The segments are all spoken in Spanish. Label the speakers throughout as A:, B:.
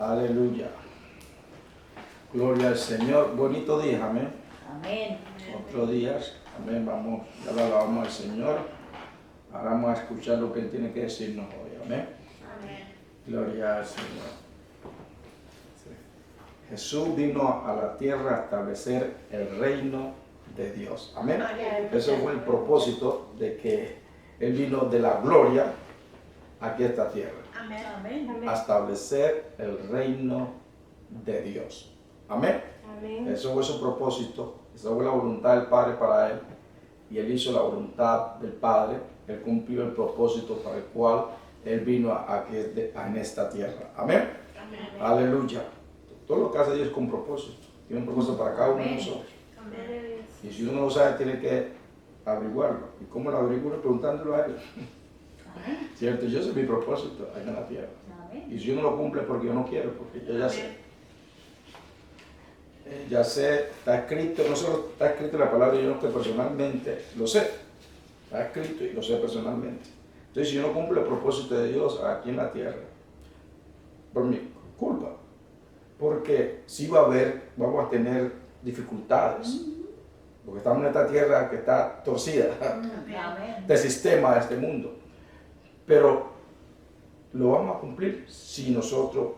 A: Aleluya. Gloria al Señor. Bonito día, amén.
B: Amén.
A: Otro día, amén. Vamos, ya lo alabamos al Señor. Ahora vamos a escuchar lo que Él tiene que decirnos hoy, amén.
B: Amén.
A: Gloria al Señor. Jesús vino a la tierra a establecer el reino de Dios. Amén. Eso fue el propósito de que Él vino de la gloria aquí a esta tierra.
B: Amén. Amén.
A: A establecer el reino de Dios. Amén.
C: Amén.
A: Eso fue su propósito. Esa fue la voluntad del Padre para Él. Y Él hizo la voluntad del Padre. Él cumplió el propósito para el cual Él vino aquí en esta tierra. Amén.
B: Amén.
A: Aleluya. Todo lo que hace Dios es con propósito. Tiene un propósito para cada uno de nosotros.
B: Amén.
A: Y si uno no lo sabe, tiene que averiguarlo. ¿Y cómo lo averiguo? Preguntándolo a Él.
B: Amén.
A: ¿Cierto? Yo sé mi propósito aquí en la tierra.
B: Amén.
A: Y si uno lo cumple porque yo no quiero, porque yo ya sé. Ya sé, está escrito, no solo está escrito en la palabra, yo no que personalmente lo sé. Está escrito y lo sé personalmente. Entonces, si yo no cumple el propósito de Dios aquí en la tierra, por mi culpa, porque sí vamos a tener dificultades, porque estamos en esta tierra que está torcida
B: Amén.
A: del sistema de este mundo. Pero lo vamos a cumplir si nosotros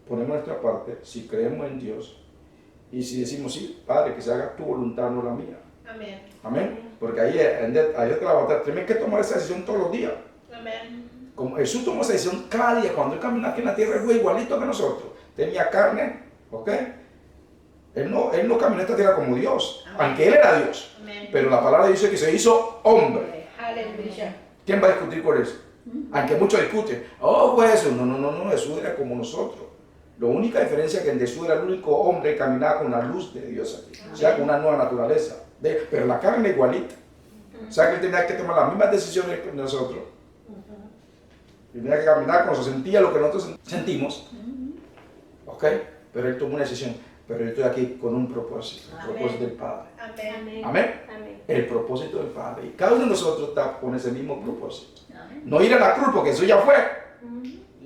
A: ponemos nuestra parte, si creemos en Dios y si decimos, sí, Padre, que se haga tu voluntad, no la mía.
B: Amén.
A: Amén. Porque ahí es que la batalla. Tenemos que tomar esa decisión todos los días.
B: Amén.
A: Como Jesús tomó esa decisión cada día, cuando Él caminó aquí en la tierra, Él fue igualito que nosotros. Tenía carne, ¿ok? Él no caminó en esta tierra como Dios,
B: Amén.
A: aunque Él era Dios.
B: Amén.
A: Pero la palabra dice que se hizo hombre.
B: Aleluya.
A: ¿Quién va a discutir con eso? Aunque muchos discuten, oh, pues Jesús, no, Jesús era como nosotros. La única diferencia es que Jesús era el único hombre que caminaba con la luz de Dios aquí, o sea, con una nueva naturaleza. Pero la carne igualita. O sea, que él tenía que tomar las mismas decisiones que nosotros. Y tenía que caminar como se sentía lo que nosotros sentimos. ¿Ok? Pero él tomó una decisión. Pero yo estoy aquí con un propósito, el propósito del Padre.
B: Amén.
A: Amén.
C: Amén.
A: El propósito del Padre. Y cada uno de nosotros está con ese mismo propósito.
B: Amén.
A: No ir a la cruz porque eso ya fue.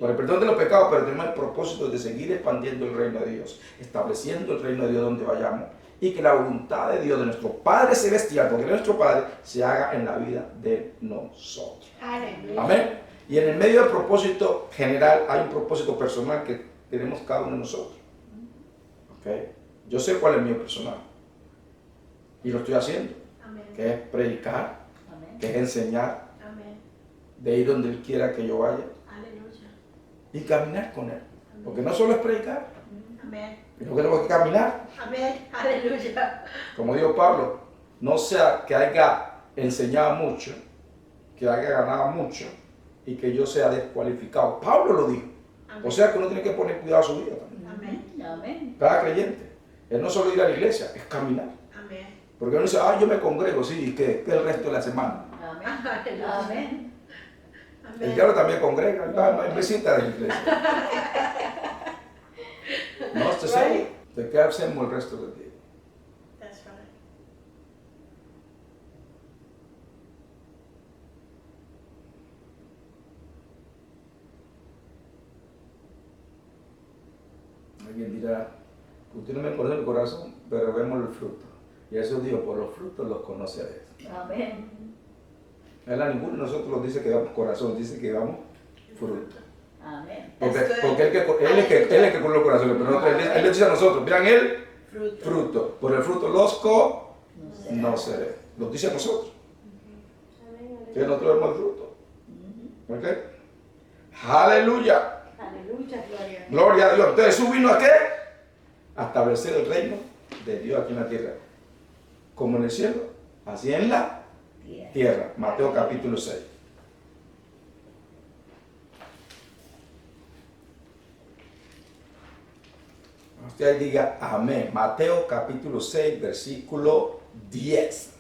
A: Por el perdón de los pecados, pero tenemos el propósito de seguir expandiendo el reino de Dios, estableciendo el reino de Dios donde vayamos y que la voluntad de Dios, de nuestro Padre Celestial, porque es nuestro Padre, se haga en la vida de nosotros.
B: Aleluya.
A: Amén. Y en el medio del propósito general hay un propósito personal que tenemos cada uno de nosotros. ¿Ok? Yo sé cuál es el mío personal y lo estoy haciendo,
B: Amén.
A: que es predicar,
B: Amén.
A: que es enseñar,
B: Amén.
A: de ir donde Él quiera que yo vaya
B: Aleluya.
A: y caminar con Él. Porque no solo es predicar,
B: Amén.
A: sino que tengo que caminar.
B: Amén. Aleluya.
A: Como dijo Pablo, no sea que haya enseñado mucho, que haya ganado mucho y que yo sea descualificado. Pablo lo dijo. O sea que uno tiene que poner cuidado a su vida también.
B: Amén. Amén.
A: Cada creyente. Es no solo ir a la iglesia, es caminar.
B: Amén.
A: Porque uno dice, yo me congrego, sí, ¿y qué? ¿Qué el resto de la semana?
B: Amén. Amén.
A: El diablo también congrega, no me sienta de la iglesia. No, usted sabe, te queda enfermo el resto del día.
B: That's right.
A: Alguien dirá, usted no me conoce el corazón, pero vemos el fruto. Y eso dijo, por los frutos los conoceréis.
B: Amén.
A: Ninguno de nosotros dice que damos corazón, dice que damos fruto.
B: Amén.
A: Porque
B: That's good.
A: él es el que conoce los corazones, pero nosotros, él le dice a nosotros, vean el
B: Fruto.
A: fruto. Por el fruto los conoceréis. Lo dice a nosotros. Que nosotros vemos el fruto. ¿Ok? Aleluya.
C: Aleluya.
B: Gloria.
A: Gloria a Dios. Entonces Jesús vino a qué? A establecer el reino de Dios aquí en la tierra. Como en el cielo, así en la tierra. Mateo capítulo 6. Usted ahí diga amén. Mateo capítulo 6, versículo 10.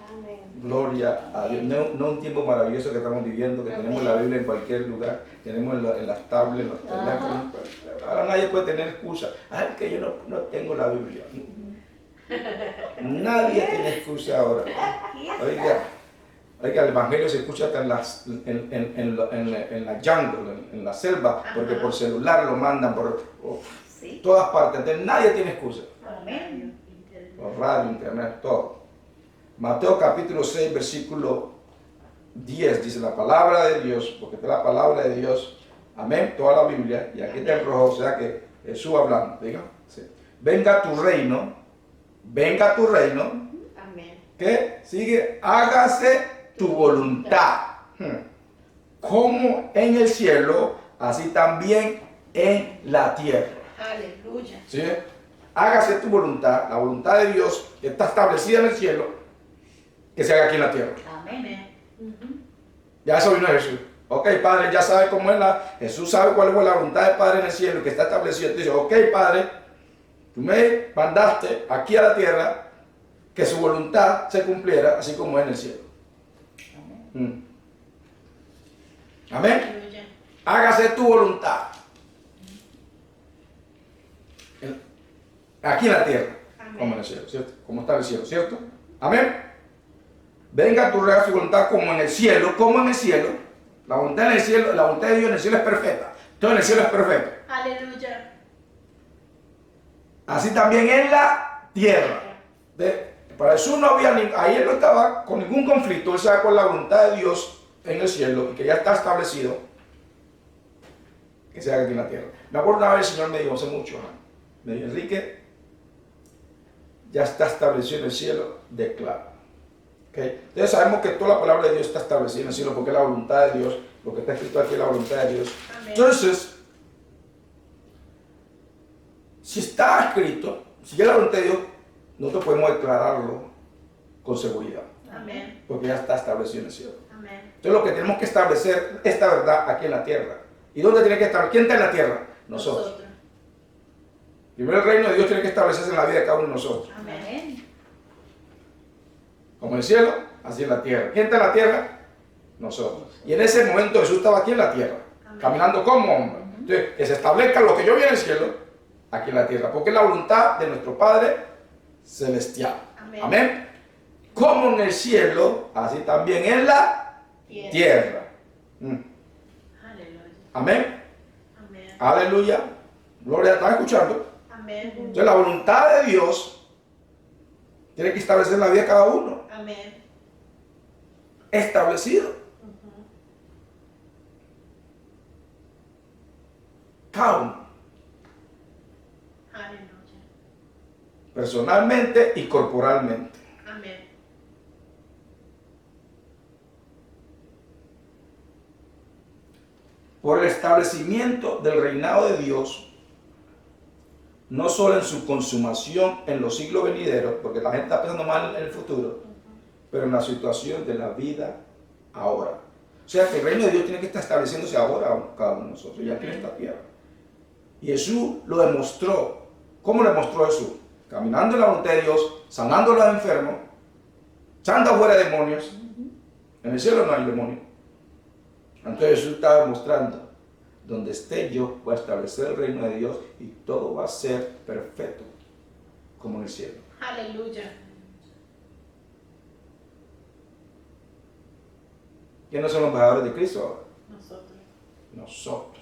C: Amén.
A: Gloria a Dios. No un tiempo maravilloso que estamos viviendo, que tenemos la Biblia en cualquier lugar, tenemos en las tablets, en los teléfonos. Ahora nadie puede tener excusa. Ay, que yo no tengo la Biblia. Nadie tiene excusa ahora. Oiga, Oiga, el evangelio se escucha hasta en la jungle, en la selva, porque por celular lo mandan por
B: Sí.
A: todas partes. Entonces nadie tiene excusa.
B: Amén.
A: Por radio, internet, todo. Mateo capítulo 6, versículo 10, dice la palabra de Dios, porque esta es la palabra de Dios. Amén, toda la Biblia. Y aquí está el rojo, o sea que Jesús hablando. Diga, sí. Venga tu reino.
B: Amén.
A: ¿Qué? Sigue, hágase tu voluntad. Como en el cielo, así también en la tierra.
B: Aleluya.
A: ¿Sí? Hágase tu voluntad, la voluntad de Dios que está establecida en el cielo, que se haga aquí en la tierra.
B: Amén.
A: Ya eso vino Jesús. Ok, Padre, ya sabe cómo es Jesús sabe cuál es la voluntad del Padre en el cielo, que está establecida. Dice, ok, Padre, tú me mandaste aquí a la tierra que su voluntad se cumpliera así como es en el cielo. Amén.
B: Aleluya.
A: Hágase tu voluntad. Aquí en la tierra,
B: Amén.
A: como en el cielo, ¿cierto? Como está en el cielo, ¿cierto? Amén. Venga tu real su voluntad como en el cielo, La voluntad en el cielo, la voluntad de Dios en el cielo es perfecta. Todo en el cielo es perfecto.
B: Aleluya.
A: Así también en la tierra. Para Jesús no había, ahí él no estaba con ningún conflicto. Él sabe con la voluntad de Dios en el cielo y que ya está establecido que se haga aquí en la tierra. Me acuerdo una vez el Señor me dijo hace mucho, me dijo, Enrique, ya está establecido en el cielo, declara. ¿Okay? Entonces sabemos que toda la palabra de Dios está establecida en el cielo porque es la voluntad de Dios, lo que está escrito aquí es la voluntad de Dios.
B: Amén.
A: Entonces, si está escrito, si es la voluntad de Dios, nosotros podemos declararlo con seguridad,
B: Amén.
A: porque ya está establecido en el cielo.
B: Amén.
A: Entonces lo que tenemos que establecer esta verdad aquí en la tierra. ¿Y dónde tiene que estar? ¿Quién está en la tierra? Nosotros. Primero el reino de Dios tiene que establecerse en la vida de cada uno de nosotros.
B: Amén.
A: Como en el cielo, así en la tierra. ¿Quién está en la tierra? Nosotros. Y en ese momento Jesús estaba aquí en la tierra,
B: Amén.
A: caminando como hombre. Entonces, que se establezca lo que yo vi en el cielo, aquí en la tierra. Porque es la voluntad de nuestro Padre Celestial.
B: Amén.
A: Amén. Como en el cielo, así también en la tierra.
B: Aleluya.
A: Amén.
B: Amén.
A: Aleluya. Gloria, ¿estás escuchando?
B: Amén.
A: Entonces la voluntad de Dios tiene que establecer la vida de cada uno.
B: Amén.
A: Establecido. Cada uno.
B: Aleluya.
A: Personalmente y corporalmente.
B: Amén.
A: Por el establecimiento del reinado de Dios, no solo en su consumación en los siglos venideros, porque la gente está pensando mal en el futuro, pero en la situación de la vida ahora. O sea que el reino de Dios tiene que estar estableciéndose ahora cada uno de nosotros, ya aquí en esta tierra. Y Jesús lo demostró. ¿Cómo lo demostró Jesús? Caminando en la voluntad de Dios, sanando a los enfermos, echando fuera demonios. En el cielo no hay demonios. Entonces Jesús estaba demostrando, donde esté yo voy a establecer el reino de Dios y todo va a ser perfecto, como en el cielo.
B: Aleluya.
A: ¿Quiénes son los embajadores de Cristo ahora?
B: Nosotros.
A: Nosotros.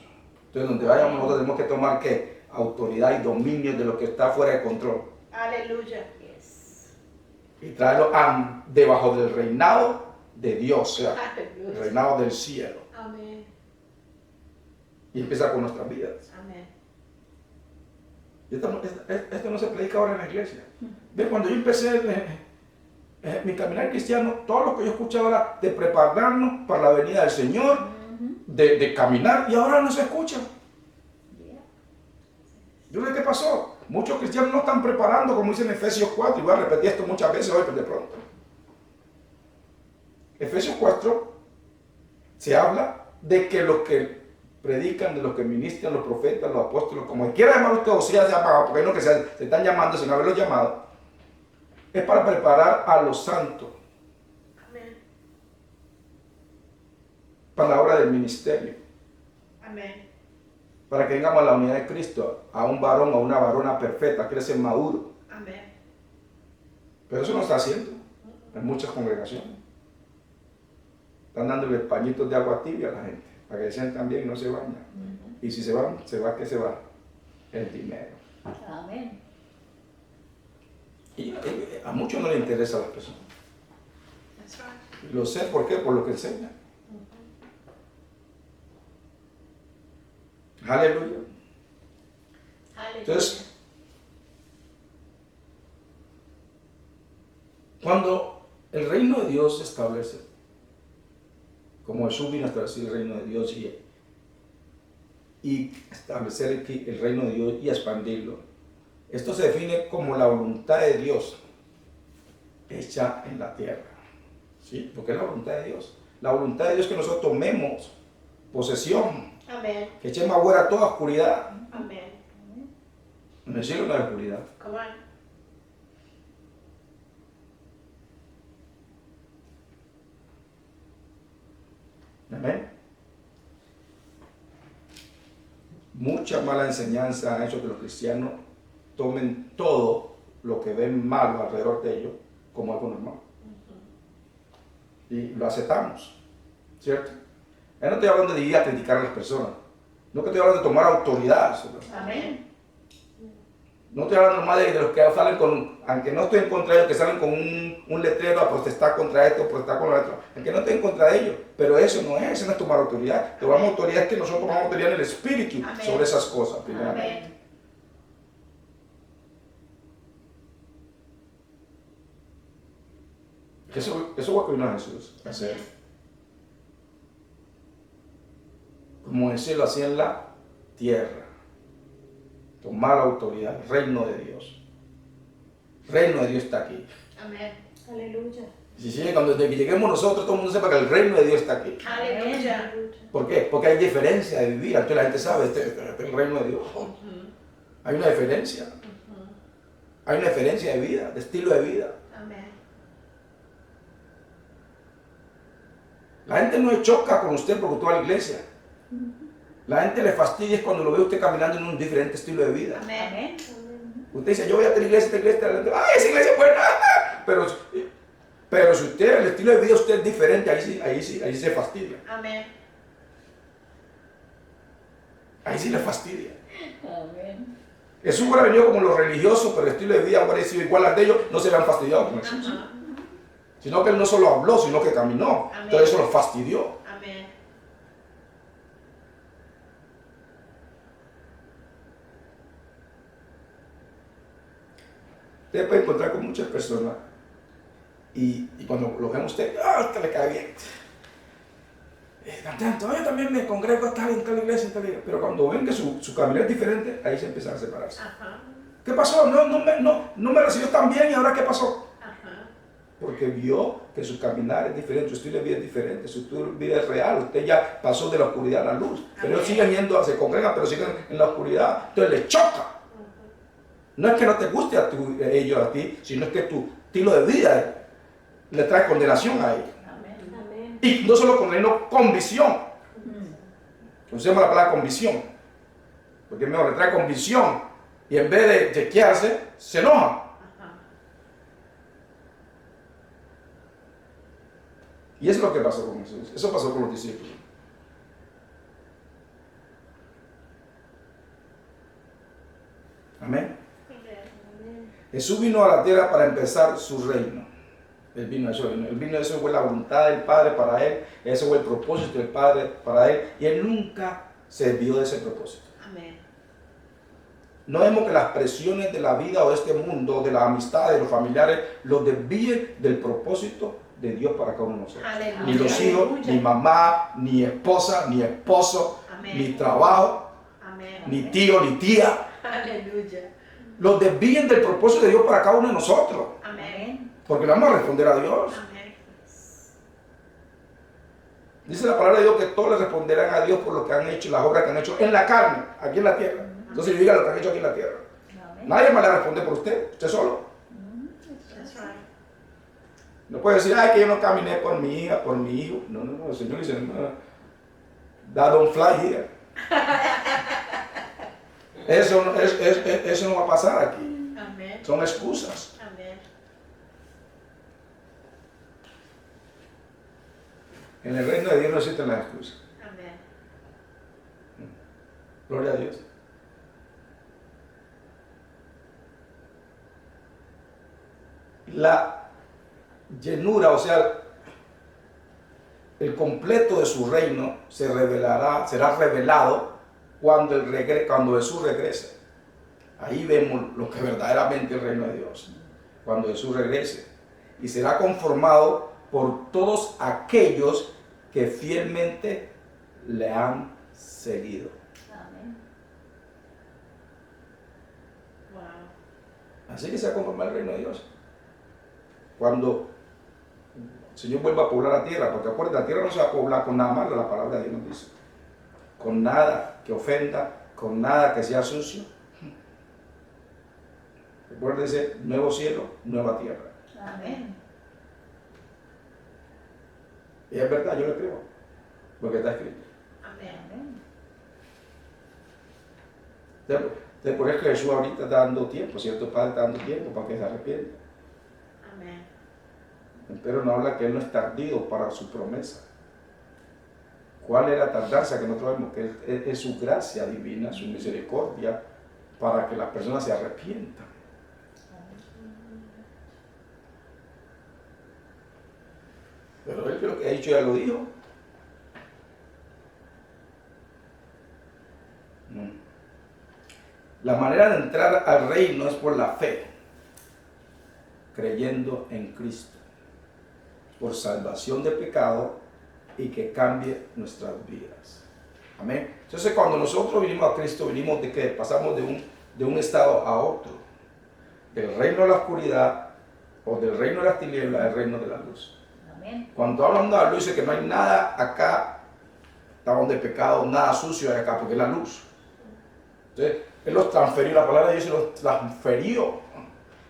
A: Entonces donde vayamos nosotros tenemos que tomar ¿qué? Autoridad y dominio de lo que está fuera de control.
B: Aleluya. Yes.
A: Y traerlo debajo del reinado de Dios, o sea, el
B: Aleluya.
A: reinado del cielo.
B: Amén.
A: Y empieza con nuestras vidas.
B: Amén.
A: Esto no se predica ahora en la iglesia. ¿Ves? Cuando yo empecé mi caminar cristiano, todo lo que yo escuchaba era de prepararnos para la venida del Señor, de caminar, y ahora no se escucha. Yo no sé qué pasó. Muchos cristianos no están preparando, como dice en Efesios 4, y voy a repetir esto muchas veces hoy, pero de pronto. Efesios 4 se habla de que los que predican, de los que ministran, los profetas, los apóstoles, como quiera llamar usted, o sea, se ha pagado, porque hay unos que se están llamando sin haberlos llamado, es para preparar a los santos
B: Amén.
A: para la obra del ministerio,
B: Amén.
A: para que vengamos a la unidad de Cristo, a un varón o una varona perfecta, quiere ser maduro.
B: Amén.
A: Pero eso no está haciendo en muchas congregaciones. están dándole pañitos de agua tibia a la gente, para que se sientan bien y no se bañan. Y si se va, ¿qué se va? El dinero.
C: Amén.
A: Y a muchos no les interesa a las personas.
B: That's right.
A: Y lo sé, ¿por qué? Por lo que enseñan. Aleluya.
B: Hallelujah.
A: Entonces, cuando el reino de Dios se establece, como Jesús vino a establecer el reino de Dios y establecer el reino de Dios y expandirlo, esto se define como la voluntad de Dios hecha en la tierra. ¿Sí? Porque es la voluntad de Dios. La voluntad de Dios es que nosotros tomemos posesión,
B: Amen.
A: que echemos afuera toda oscuridad.
B: Amen.
A: En el cielo no hay oscuridad.
B: Come on.
A: Amén. Mucha mala enseñanza ha hecho que los cristianos tomen todo lo que ven malo alrededor de ellos como algo normal. Y lo aceptamos, ¿cierto? Yo no estoy hablando de ir a criticar a las personas, no que estoy hablando de tomar autoridad sobre las
B: Amen.
A: No estoy hablando más de los que salen con, aunque no estoy en contra de ellos, que salen con un letrero a protestar contra esto, protestar contra lo otro, aunque no estoy en contra de ellos, pero eso no es tomar autoridad. Tomamos autoridad es que nosotros tomamos autoridad en el espíritu
B: Amén.
A: sobre esas cosas, primeramente.
B: Amen.
A: Eso es lo que vino a Jesús a hacer. Como en el cielo, así en la tierra. Tomar la autoridad, el reino de Dios. El reino de Dios está aquí.
B: Amen.
C: Aleluya.
A: Si sigue, cuando desde que lleguemos nosotros, todo el mundo sepa que el reino de Dios está aquí.
B: Hallelujah.
A: ¿Por qué? Porque hay diferencia de vivir. Entonces la gente sabe, este es el reino de Dios. Hay una diferencia. Hay una diferencia de vida, de estilo de vida.
B: Amen.
A: La gente no choca con usted porque usted va a la iglesia. La gente le fastidia cuando lo ve usted caminando en un diferente estilo de vida.
B: Amen.
C: Amén.
A: Usted dice, yo voy a esta iglesia, ¡ay, esa iglesia es buena! Pero si usted, el estilo de vida de usted es diferente, ahí sí se fastidia.
B: Amen.
A: Ahí sí le fastidia.
C: Amén.
A: Jesús hubiera venido como los religiosos, pero el estilo de vida hubiera sido igual al de ellos, no se habían fastidiado con Jesús. Sino que él no solo habló, sino que caminó.
B: Amén.
A: Entonces eso los fastidió.
B: Amen.
A: Usted puede encontrar con muchas personas y cuando lo ven a usted, usted le cae bien. Tanto, yo también me congrego en tal iglesia, en tal iglesia. Pero cuando ven que su camino es diferente, ahí se empiezan a separarse.
B: Ajá.
A: ¿Qué pasó? No me recibió tan bien y ahora ¿qué pasó?
B: Ajá.
A: Porque vio que su caminar es diferente, su estilo de vida es diferente, su estilo de vida es real. Usted ya pasó de la oscuridad a la luz. Pero ellos siguen yendo, se congregan, pero siguen en la oscuridad. Entonces les choca. No es que no te guste a ellos a ti, sino es que tu estilo de vida le trae condenación a ellos.
C: Amén.
A: Y no solo condenó, convicción. Usemos la palabra convicción. Porque es mejor, le trae convicción. Y en vez de chequearse, se enoja.
B: Ajá.
A: Y eso es lo que pasó con Jesús. Eso pasó con los discípulos. Amén. Jesús vino a la tierra para empezar su reino. Él vino, eso fue la voluntad del Padre para él, ese fue el propósito del Padre para él, y él nunca se desvió de ese propósito.
B: Amen.
A: No vemos que las presiones de la vida o de este mundo, de la amistad, de los familiares, los desvíen del propósito de Dios para cada uno de nosotros.
B: Aleluya.
A: Ni los hijos,
B: Aleluya.
A: ni mamá, ni esposa, ni esposo,
B: Amén.
A: ni trabajo,
B: Amen.
A: ni tío, ni tía.
B: Aleluya.
A: Los desvíen del propósito de Dios para cada uno de nosotros.
B: Amen.
A: Porque le vamos a responder a Dios.
B: Amen.
A: Dice la palabra de Dios que todos le responderán a Dios por lo que han hecho, las obras que han hecho en la carne, aquí en la tierra. Entonces diga lo que han hecho aquí en la tierra.
C: Amén.
A: Nadie más le responde por usted solo.
B: That's right.
A: No puede decir, ay, que yo no caminé por mi hija, por mi hijo. No, el Señor dice, no, that don't fly here. Eso no va a pasar aquí.
B: Amen.
A: Son excusas.
B: Amen.
A: En el reino de Dios no existen las excusas.
B: Amén.
A: Gloria a Dios. La llenura, o sea, el completo de su reino será revelado cuando Jesús regrese. Ahí vemos lo que verdaderamente es el reino de Dios. Cuando Jesús regrese. Y será conformado por todos aquellos que fielmente le han seguido.
C: Amén.
B: Wow.
A: Así que se va a conformar el reino de Dios. Cuando el Señor vuelva a poblar la tierra, porque acuérdate, la tierra no se va a poblar con nada malo, la palabra de Dios nos dice. Con nada que ofenda, con nada que sea sucio. Recuérdese, nuevo cielo, nueva tierra.
C: Amén.
A: Y es verdad, yo lo creo, porque está escrito.
B: Amén.
C: Amén.
A: Entonces, por eso que Jesús ahorita está dando tiempo, ¿cierto? Padre está dando tiempo para que se arrepienta.
B: Amén.
A: Pero no habla que Él no es tardío para su promesa. ¿Cuál es la tardanza que nosotros vemos? Que es su gracia divina, su misericordia, para que las personas se arrepientan. Pero Él lo que ha dicho ya lo dijo. La manera de entrar al reino es por la fe, creyendo en Cristo, por salvación de pecado y que cambie nuestras vidas. Amén. Entonces cuando nosotros vinimos a Cristo, vinimos de que pasamos de un estado a otro, del reino de la oscuridad o del reino de las tinieblas al reino de la luz.
C: Amén.
A: Cuando hablando de la luz, dice que no hay nada acá, estamos de pecado, nada sucio hay acá, porque es la luz. Entonces, Él los transfirió, la palabra de Dios los transfirió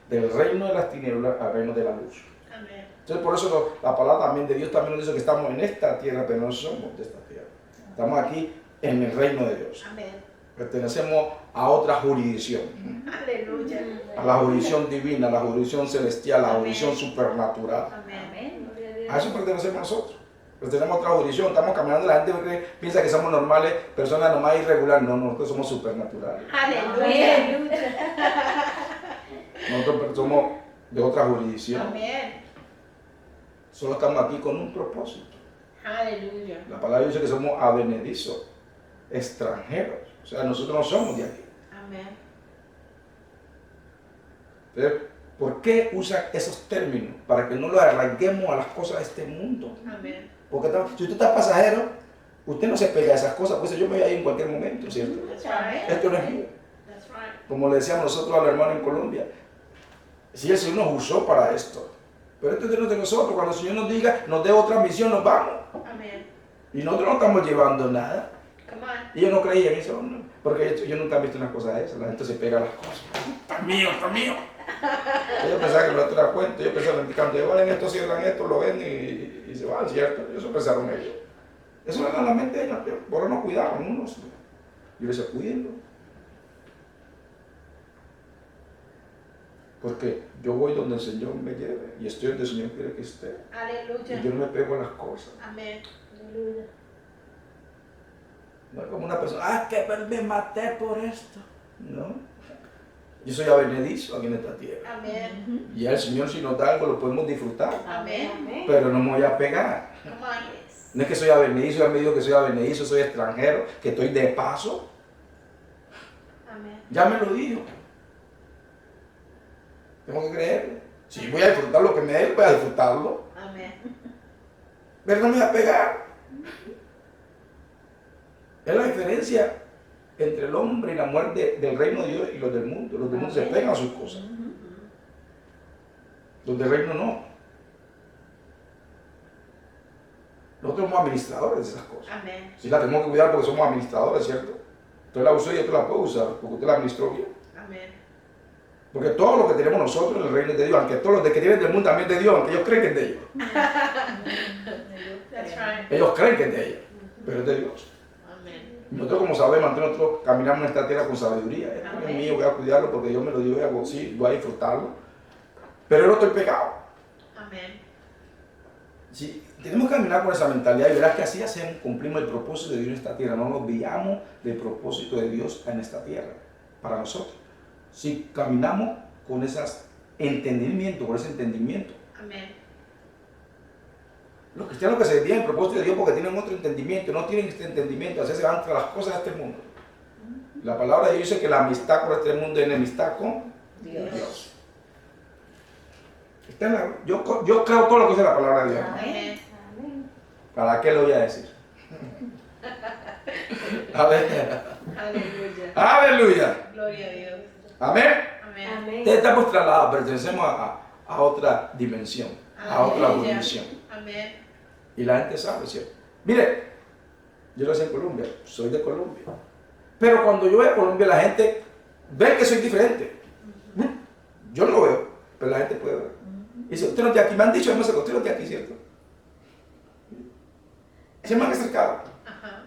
A: del reino de las tinieblas al reino de la luz.
B: Amén.
A: Entonces, por eso la palabra también de Dios también nos dice que estamos en esta tierra, pero no somos de esta tierra. Estamos aquí en el reino de Dios.
B: Amén.
A: Pertenecemos a otra jurisdicción,
B: Aleluya.
A: a la jurisdicción divina, a la jurisdicción celestial, a la jurisdicción supernatural.
B: Amén.
C: Amén. Gloria a Dios.
A: A eso pertenecemos nosotros. Pertenecemos a otra jurisdicción. Estamos caminando, la gente piensa que somos normales, personas nomás irregulares. No, nosotros somos supernaturales.
B: Aleluya.
C: Aleluya.
A: Nosotros somos de otra jurisdicción.
B: Amén.
A: Solo estamos aquí con un propósito.
B: Aleluya.
A: La palabra dice que somos advenedizos, extranjeros. O sea, nosotros no somos de aquí.
B: Amén.
A: Entonces, ¿por qué usan esos términos? Para que no los arranquemos a las cosas de este mundo.
B: Amén.
A: Porque si usted está pasajero, usted no se pega a esas cosas. Pues yo me voy a ir en cualquier momento, ¿cierto?
B: That's right.
A: Esto no es mío.
B: That's right.
A: Como le decíamos nosotros a los hermanos en Colombia, si el Señor nos usó para esto, pero esto es de nosotros, cuando el Señor nos diga, nos dé otra misión, nos vamos.
B: Amén.
A: Y nosotros no estamos llevando nada.
B: Come on.
A: Y ellos no creían eso, ¿no? Porque yo nunca he visto una cosa de esas, la gente se pega a las cosas. ¡Está mío, está mío! Ellos pensaban que lo otro era cuento, ellos pensaban que cuando llevan esto, cierran esto, lo ven y se van, ¿cierto? Eso pensaron ellos. Eso era en la mente de ellos, por eso no cuidaban unos. Yo les decía, cuídenlo. Porque yo voy donde el Señor me lleve y estoy donde el Señor quiere que esté. Y yo
B: Aleluya.
A: no me pego a las cosas.
B: Amén.
C: Aleluya.
A: No es como una persona, que me maté por esto. No. Yo soy abenedizo aquí en esta tierra.
B: Amén.
A: Y el Señor, si nos da algo, lo podemos disfrutar.
B: Amén.
A: Pero no me voy a pegar.
B: Come on.
A: No es que soy abenedizo, ya me digo que soy abenedizo, soy extranjero, que estoy de paso.
B: Amén.
A: Ya me lo dijo. Tengo que creerlo. Si voy a disfrutar lo que me dé, voy a disfrutarlo.
B: Amén.
A: Pero no me voy a pegar. Es la diferencia entre el hombre y la mujer del reino de Dios y los del mundo. Los del mundo se pegan a sus cosas. Los del reino no. Nosotros somos administradores de esas cosas.
B: Amén.
A: Sí, la tenemos que cuidar porque somos administradores, ¿cierto? Usted la usó y otro la puede usar porque usted la administró bien.
B: Amén.
A: Porque todo lo que tenemos nosotros en el reino es de Dios, aunque todos los que tienen del mundo también es de Dios, aunque ellos creen que es de ellos.
B: That's right.
A: Ellos creen que es de ellos, pero es de Dios.
B: Amén.
A: Nosotros, como sabemos, nosotros caminamos en esta tierra con sabiduría. Esto es mío, voy a cuidarlo porque Dios me lo dio, voy a disfrutarlo. Pero yo no estoy pecado.
B: Amén.
A: Sí, tenemos que caminar con esa mentalidad y verás que así hacemos, cumplimos el propósito de Dios en esta tierra. No nos olvidamos del propósito de Dios en esta tierra para nosotros. Si caminamos con ese entendimiento.
B: Amén.
A: Los cristianos que se desvían del propósito de Dios porque tienen otro entendimiento, no tienen este entendimiento, así se van tras las cosas de este mundo. La palabra de Dios dice que la amistad con este mundo es enemistad con Dios. Yo creo todo lo que dice la palabra de Dios.
B: Amén.
C: Amén.
A: ¿Para qué lo voy a decir? A ver.
B: Aleluya.
A: Aleluya.
B: Gloria a Dios.
A: Amén.
B: Amén.
C: Amén.
A: Ustedes estamos trasladados, pertenecemos a otra dimensión, a otra
B: Aleluya.
A: dimensión.
B: Amén.
A: Y la gente sabe, ¿cierto? Mire, yo nací en Colombia, soy de Colombia. Pero cuando yo voy a Colombia, la gente ve que soy diferente. Yo no lo veo, pero la gente puede ver. Y dice, usted no está aquí. Me han dicho, no sé, usted no está aquí, ¿cierto? Se me han acercado.
B: Ajá.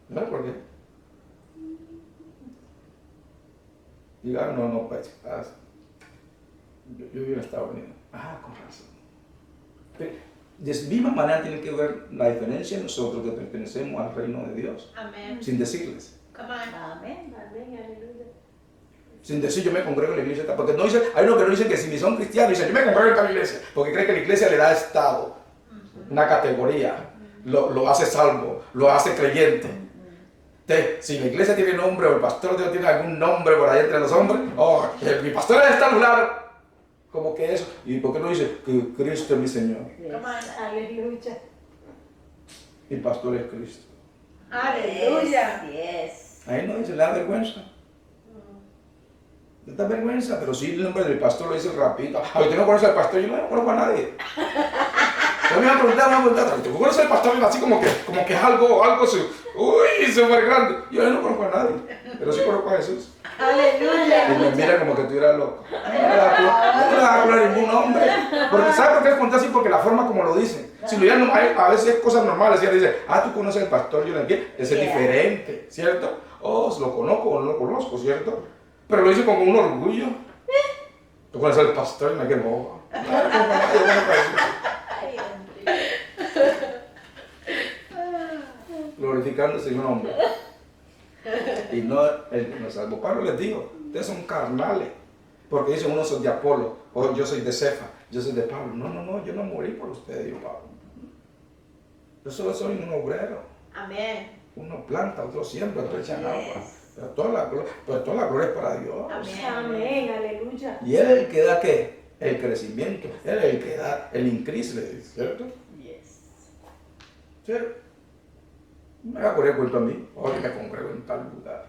A: ¿No? ¿Por qué? Diga, no, pues. Yo vivo en Estados Unidos. Con razón. Pero, de la misma manera tienen que ver la diferencia en nosotros que pertenecemos al reino de Dios.
B: Amén.
A: Sin decirles.
B: Come on.
C: Amén.
B: Amén. Aleluya.
A: Sin decir yo me congrego en la iglesia. Porque no dicen, hay unos que no dicen que si son cristianos, dicen yo me congrego en la iglesia. Porque creen que la iglesia le da estado, una categoría. Lo hace salvo, lo hace creyente. Si la iglesia tiene nombre o el pastor tiene algún nombre por ahí entre los hombres, mi pastor es tal lugar. Como que eso. ¿Y por qué no dice que Cristo es mi Señor?
B: Come on.
C: Aleluya.
A: Mi pastor es Cristo.
B: Aleluya.
C: Yes.
A: Ahí no dice, le da vergüenza. Le da vergüenza, pero sí el nombre del pastor lo dice rapidito. ¿Usted no conoce al pastor? Yo no conozco a nadie. Yo me iba a preguntar, ¿tú conoces al pastor? Así como que es algo súper grande. Yo no conozco a nadie, pero sí conozco a Jesús.
B: Aleluya.
A: Y me mira como que tú eras loco. No le vas a hablar ningún nombre. Porque ¿sabes por qué les conté así? Porque la forma como lo dicen. Si lo digan, a veces es cosas normales. Ella dice, tú conoces al pastor, yo no entiendo. Ese es diferente, ¿cierto? ¿Lo conozco o no lo conozco, cierto? Pero lo dice con un orgullo. Tú conoces al pastor y me quedo boba. Glorificándose en un hombre. Y no el que nos salvó. Pablo les dijo, ustedes son carnales. Porque dicen, uno soy de Apolo, o yo soy de Cefa, yo soy de Pablo. No, yo no morí por ustedes, dijo Pablo. Yo solo soy un obrero.
B: Amén.
A: Uno planta, otro siembra, otro echan agua. Pero toda la gloria es para Dios.
B: Amén. Aleluya.
A: Y Él es el que da ¿qué? El crecimiento. Él es el que da el increase, ¿cierto?
C: Yes.
A: ¿Cierto? Me haga correr cuento a mí, ahora me congrego en tal lugar.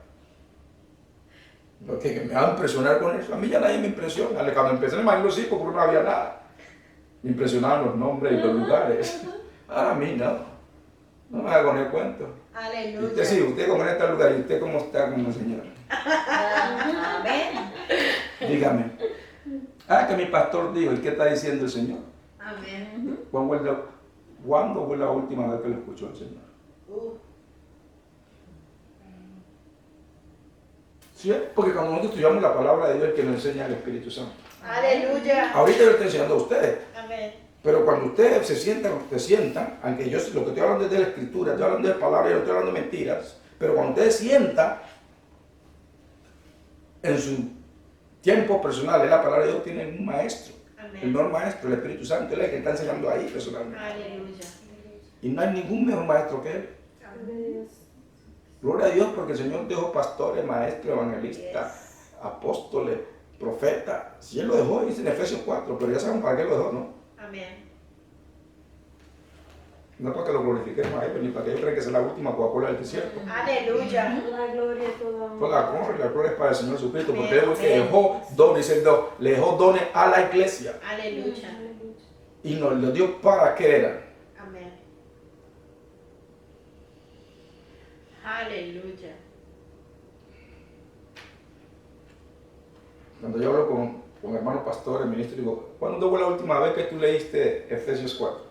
A: Lo que me va a impresionar con eso, a mí ya nadie me impresiona. Cuando empecé en el Maestro sí, porque no había nada. Me impresionaban los nombres y los lugares. Ahora a mí no. No me haga con el cuento. Y
B: Aleluya.
A: usted sí, usted como en tal lugar y usted cómo está como Señor.
C: Amén.
A: Dígame. Que mi pastor dijo, ¿y qué está diciendo el Seño?
B: Amén.
A: ¿Cuándo fue la última vez que lo escuchó el Señor? ¿Sí? Porque cuando nosotros estudiamos la palabra de Dios, es que nos enseña el Espíritu Santo.
B: Aleluya.
A: Ahorita yo le estoy enseñando a ustedes.
B: Amén.
A: Pero cuando ustedes se sientan, aunque yo lo que estoy hablando es de la Escritura, estoy hablando de palabras, yo no estoy hablando de mentiras, pero cuando ustedes sientan en su tiempo personal, en la palabra de Dios tienen un maestro, el
B: Amén.
A: mejor maestro, el Espíritu Santo, él es el que está enseñando ahí personalmente.
B: Aleluya.
A: Y no hay ningún mejor maestro que él. Gloria a Dios porque el Señor dejó pastores, maestros, evangelistas, apóstoles, profetas. Si Él lo dejó, dice en Efesios 4, pero ya saben para qué lo dejó, ¿no?
B: Amén.
A: No para que lo glorifiquemos a ellos, ni para que ellos crean que es la última Coca-Cola del desierto.
B: Aleluya.
C: La gloria toda.
A: Pues la gloria es para el Señor Jesucristo, porque Él es el que
B: Amén.
A: dejó dones, dice el Dios, le dejó dones a la iglesia.
B: Aleluya.
A: Y nos los dio para qué eran.
B: Amén. Aleluya.
A: Cuando yo hablo con hermanos pastores, ministros, digo, ¿cuándo fue la última vez que tú leíste Efesios 4?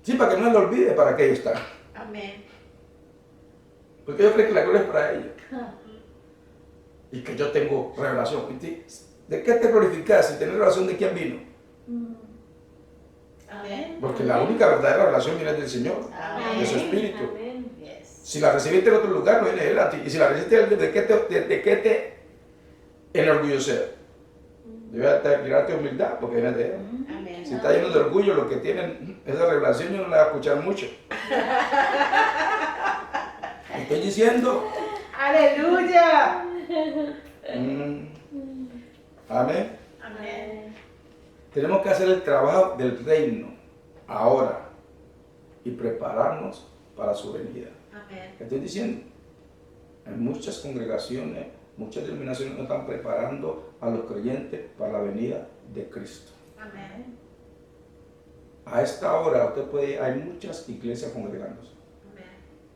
A: Sí, para que no lo olvide para qué ellos están.
B: Amén.
A: Porque yo creo que la gloria es para ellos. Y que yo tengo revelación. ¿De qué te glorificas si tenés revelación de quién vino?
B: Amén.
A: Porque la única verdadera relación viene del Señor,
B: Amén.
A: de su Espíritu.
C: Amén.
B: Yes.
A: Si la recibiste en otro lugar, no viene Él a ti. Y si la recibiste, ¿de qué te enorgullecer? Debe tirarte humildad, porque viene de Él.
B: Amén.
A: Si está lleno de orgullo, los que tienen esa revelación, yo no la voy a escuchar mucho. Estoy diciendo,
B: Aleluya.
A: amén.
B: Amén.
A: Tenemos que hacer el trabajo del reino ahora y prepararnos para su venida.
B: Amén.
A: ¿Qué estoy diciendo? En muchas congregaciones, muchas denominaciones no están preparando a los creyentes para la venida de Cristo.
B: Amén.
A: A esta hora hay muchas iglesias congregándose
B: Amén.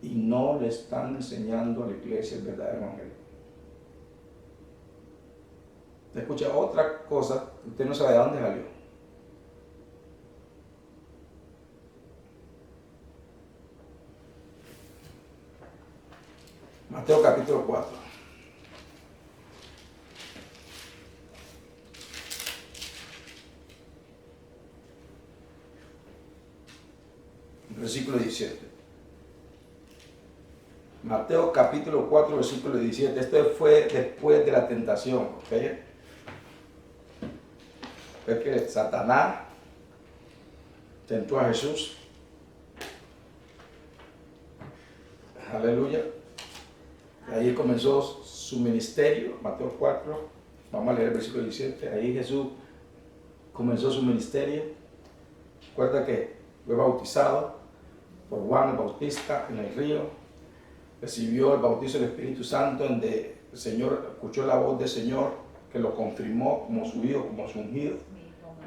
A: y no le están enseñando a la iglesia el verdadero evangelio. Escucha otra cosa, usted no sabe de dónde salió. Mateo capítulo 4. Versículo 17. Mateo capítulo 4, versículo 17. Esto fue después de la tentación, ¿ok? Es que Satanás tentó a Jesús. Aleluya. Ahí comenzó su ministerio, Mateo 4. Vamos a leer el versículo 17. Ahí Jesús comenzó su ministerio. Recuerda que fue bautizado por Juan el Bautista en el río. Recibió el bautizo del Espíritu Santo, donde el Señor escuchó la voz del Señor, que lo confirmó como su hijo, como su ungido.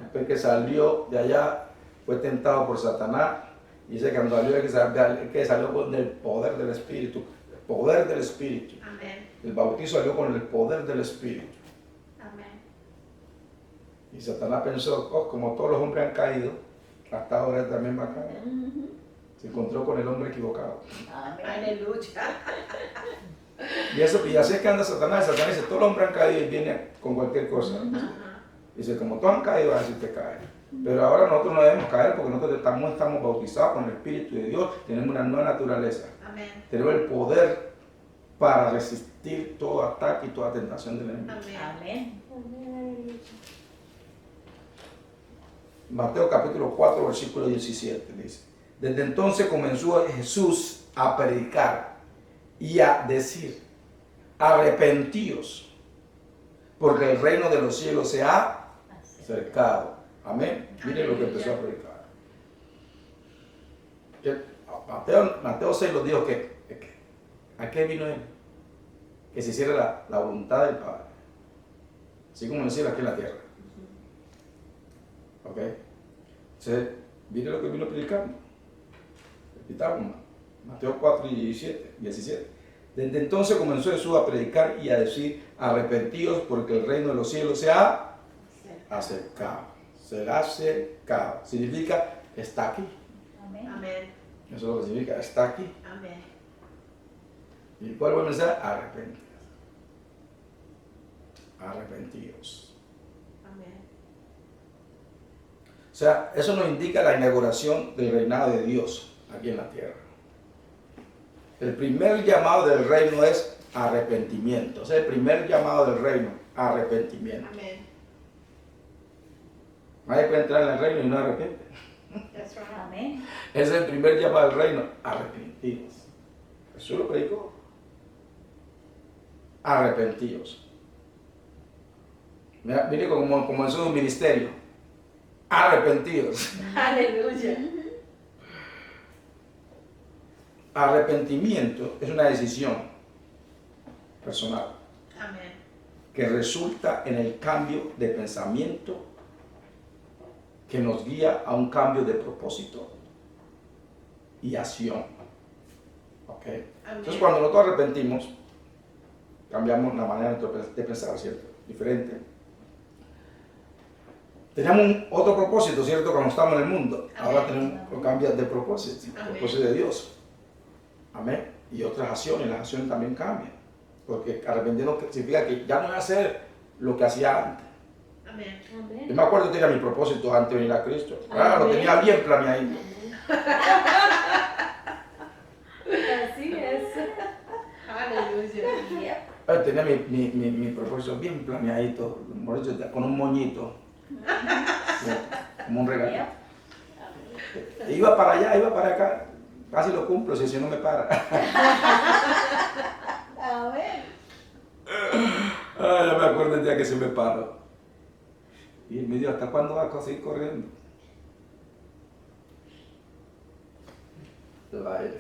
A: Después que salió de allá, fue tentado por Satanás. Y dice que cuando salió con el poder del Espíritu. El poder del Espíritu.
B: Amén.
A: El bautizo salió con el poder del Espíritu.
B: Amén.
A: Y Satanás pensó, como todos los hombres han caído, hasta ahora él también va a caer. Se encontró con el hombre equivocado.
B: Aleluya.
A: Y así es que anda Satanás. Satanás dice, todos los hombres han caído y viene con cualquier cosa. Dice, como todos han caído, así te caes. Pero ahora nosotros no debemos caer porque nosotros estamos bautizados con el Espíritu de Dios. Tenemos una nueva naturaleza.
B: Amén.
A: Tenemos el poder para resistir todo ataque y toda tentación del enemigo.
B: Amén.
C: Amén.
A: Mateo capítulo 4, versículo 17 dice, desde entonces comenzó Jesús a predicar y a decir, arrepentíos, porque el reino de los cielos se ha acercado. Amén. Mire lo que empezó a predicar. Mateo 6 lo dijo que ¿a qué vino él? Que se hiciera la voluntad del Padre. Así como decir aquí en la tierra. ¿Ok? Entonces, mire lo que vino predicando. Repitamos, Mateo 4 y 17. Desde entonces comenzó Jesús a predicar y a decir, arrepentíos porque el reino de los cielos se ha acercado. Se ha acercado. Significa, está aquí.
B: Amén.
A: Eso es lo que significa, está aquí.
B: Amén.
A: ¿Y cuál fue el mensaje? Arrepentíos. Arrepentíos.
B: Amén.
A: O sea, eso nos indica la inauguración del reinado de Dios aquí en la tierra. El primer llamado del reino es arrepentimiento. O sea, el primer llamado del reino, arrepentimiento.
B: Amén.
A: Nadie puede entrar en el reino y no arrepiente.
B: That's right.
C: Amén.
A: Ese es el primer llamado del reino, arrepentidos. Jesús lo predicó. Arrepentidos. Mira, mire como comenzó su ministerio. Arrepentidos.
B: Aleluya.
A: Arrepentimiento es una decisión personal
B: Amén.
A: que resulta en el cambio de pensamiento que nos guía a un cambio de propósito y acción. ¿Ok? Entonces, cuando nosotros arrepentimos, cambiamos la manera de pensar, ¿cierto? Diferente. Teníamos otro propósito, ¿cierto? Cuando estamos en el mundo. Ahora tenemos cambios de propósito, el propósito de Dios. Amén. Y otras acciones, las acciones también cambian. Porque arrepentirnos significa que ya no voy a hacer lo que hacía antes.
B: Amén.
A: Yo
C: Amén.
A: me acuerdo que tenía mi propósito antes de venir a Cristo. Claro, lo
C: Amén.
A: tenía bien planeado.
C: Así es.
B: Aleluya.
C: Yep.
A: Tenía mi propósito bien planeadito, con un moñito, como un regalo.
C: Yep.
A: Iba para allá, iba para acá, casi lo cumplo si no me para.
C: Amén.
A: Yo me acuerdo el día que se me paró. Y él me dijo, ¿hasta cuándo vas a seguir corriendo? Vaya.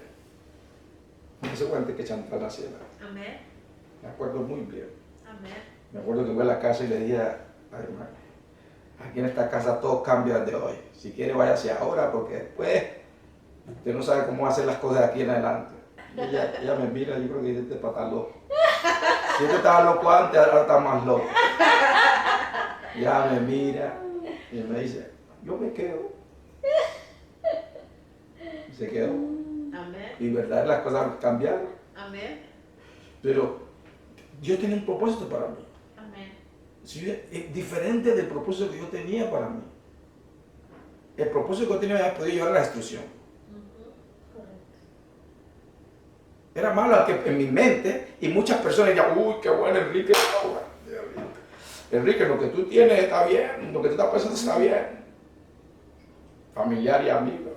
A: No se cuente que Chantal la ciela.
B: Amén.
A: Me acuerdo muy bien.
B: Amén.
A: Me acuerdo que fui a la casa y le dije, ay, hermano, aquí en esta casa todo cambia de hoy. Si quiere váyase ahora porque después usted no sabe cómo hacer las cosas de aquí en adelante. Y ella me mira, yo creo que este para estar loco. Si este estaba loco antes, ahora está más loco. Ya me mira y me dice, yo me quedo. Y se quedó.
B: Amén.
A: Y verdad, las cosas cambiaron.
B: Amén.
A: Pero Dios tiene un propósito para mí.
B: Amén.
A: Sí, es diferente del propósito que yo tenía para mí. El propósito que yo tenía me había podido llevar a la destrucción.
C: Correcto.
A: Era malo que en mi mente, y muchas personas decían, uy, qué bueno Enrique. No, bueno, Enrique, lo que tú tienes está bien, lo que tú estás pensando está bien. Familiar y amigo.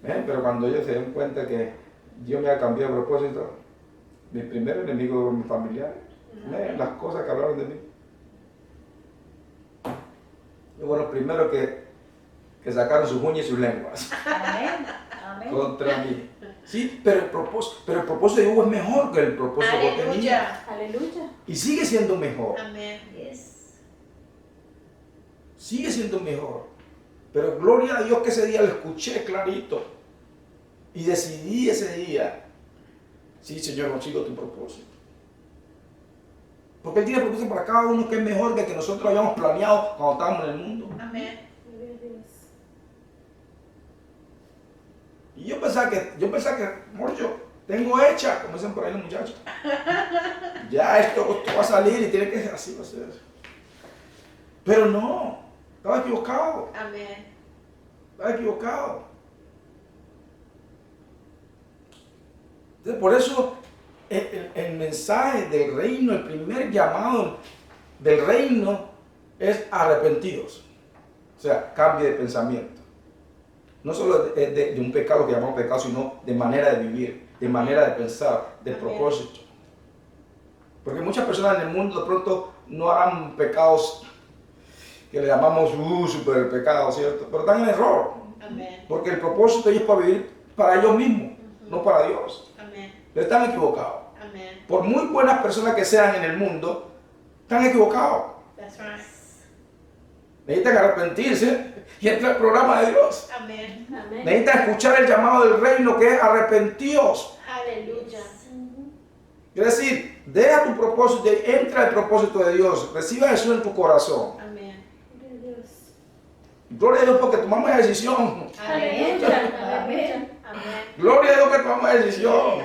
A: Pero cuando ellos se dan cuenta que Dios me ha cambiado de propósito, mi primer enemigo es mi familiar. Las cosas que hablaron de mí. Yo fui los primeros que sacaron sus uñas y sus lenguas
C: Amén. Amén.
A: contra mí. Sí, pero el propósito de Dios es mejor que el propósito que yo tenía.
B: Aleluya.
C: Aleluya.
A: Y sigue siendo mejor.
B: Amén.
C: Yes.
A: Sigue siendo mejor. Pero gloria a Dios que ese día lo escuché clarito. Y decidí ese día, sí, Señor, no sigo tu propósito. Porque Él tiene propósito para cada uno que es mejor que el que nosotros habíamos planeado cuando estábamos en el mundo.
B: Amén.
C: Gloria a Dios.
A: Y yo pensaba que, amor, yo tengo hecha, como dicen por ahí los muchachos. Ya esto va a salir y tiene que ser así, va a ser. Pero no, estaba equivocado.
B: Amén.
A: Estaba equivocado. Entonces, por eso el mensaje del reino, el primer llamado del reino es arrepentidos. O sea, cambio de pensamiento. No solo de un pecado que llamamos pecado, sino de manera de vivir, de manera de pensar, de
B: Amén.
A: propósito. Porque muchas personas en el mundo de pronto no harán pecados que le llamamos super pecados, ¿cierto? Pero están en error.
B: Amén.
A: Porque el propósito de ellos es para vivir para ellos mismos, no para Dios.
B: Amén.
A: Pero están equivocados.
B: Amén.
A: Por muy buenas personas que sean en el mundo, están equivocados.
B: That's right.
A: Necesitan arrepentirse y entrar al programa de Dios.
B: Amén.
C: Amén.
A: Necesitan escuchar el llamado del reino que es arrepentíos.
B: Aleluya.
A: Es decir, deja tu propósito y entra al propósito de Dios. Reciba Jesús en tu corazón.
B: Amén.
C: Gloria a Dios.
A: Gloria a Dios porque tomamos la decisión.
B: Aleluya.
C: Amén.
B: Amén.
A: Gloria a Dios que tomamos la decisión.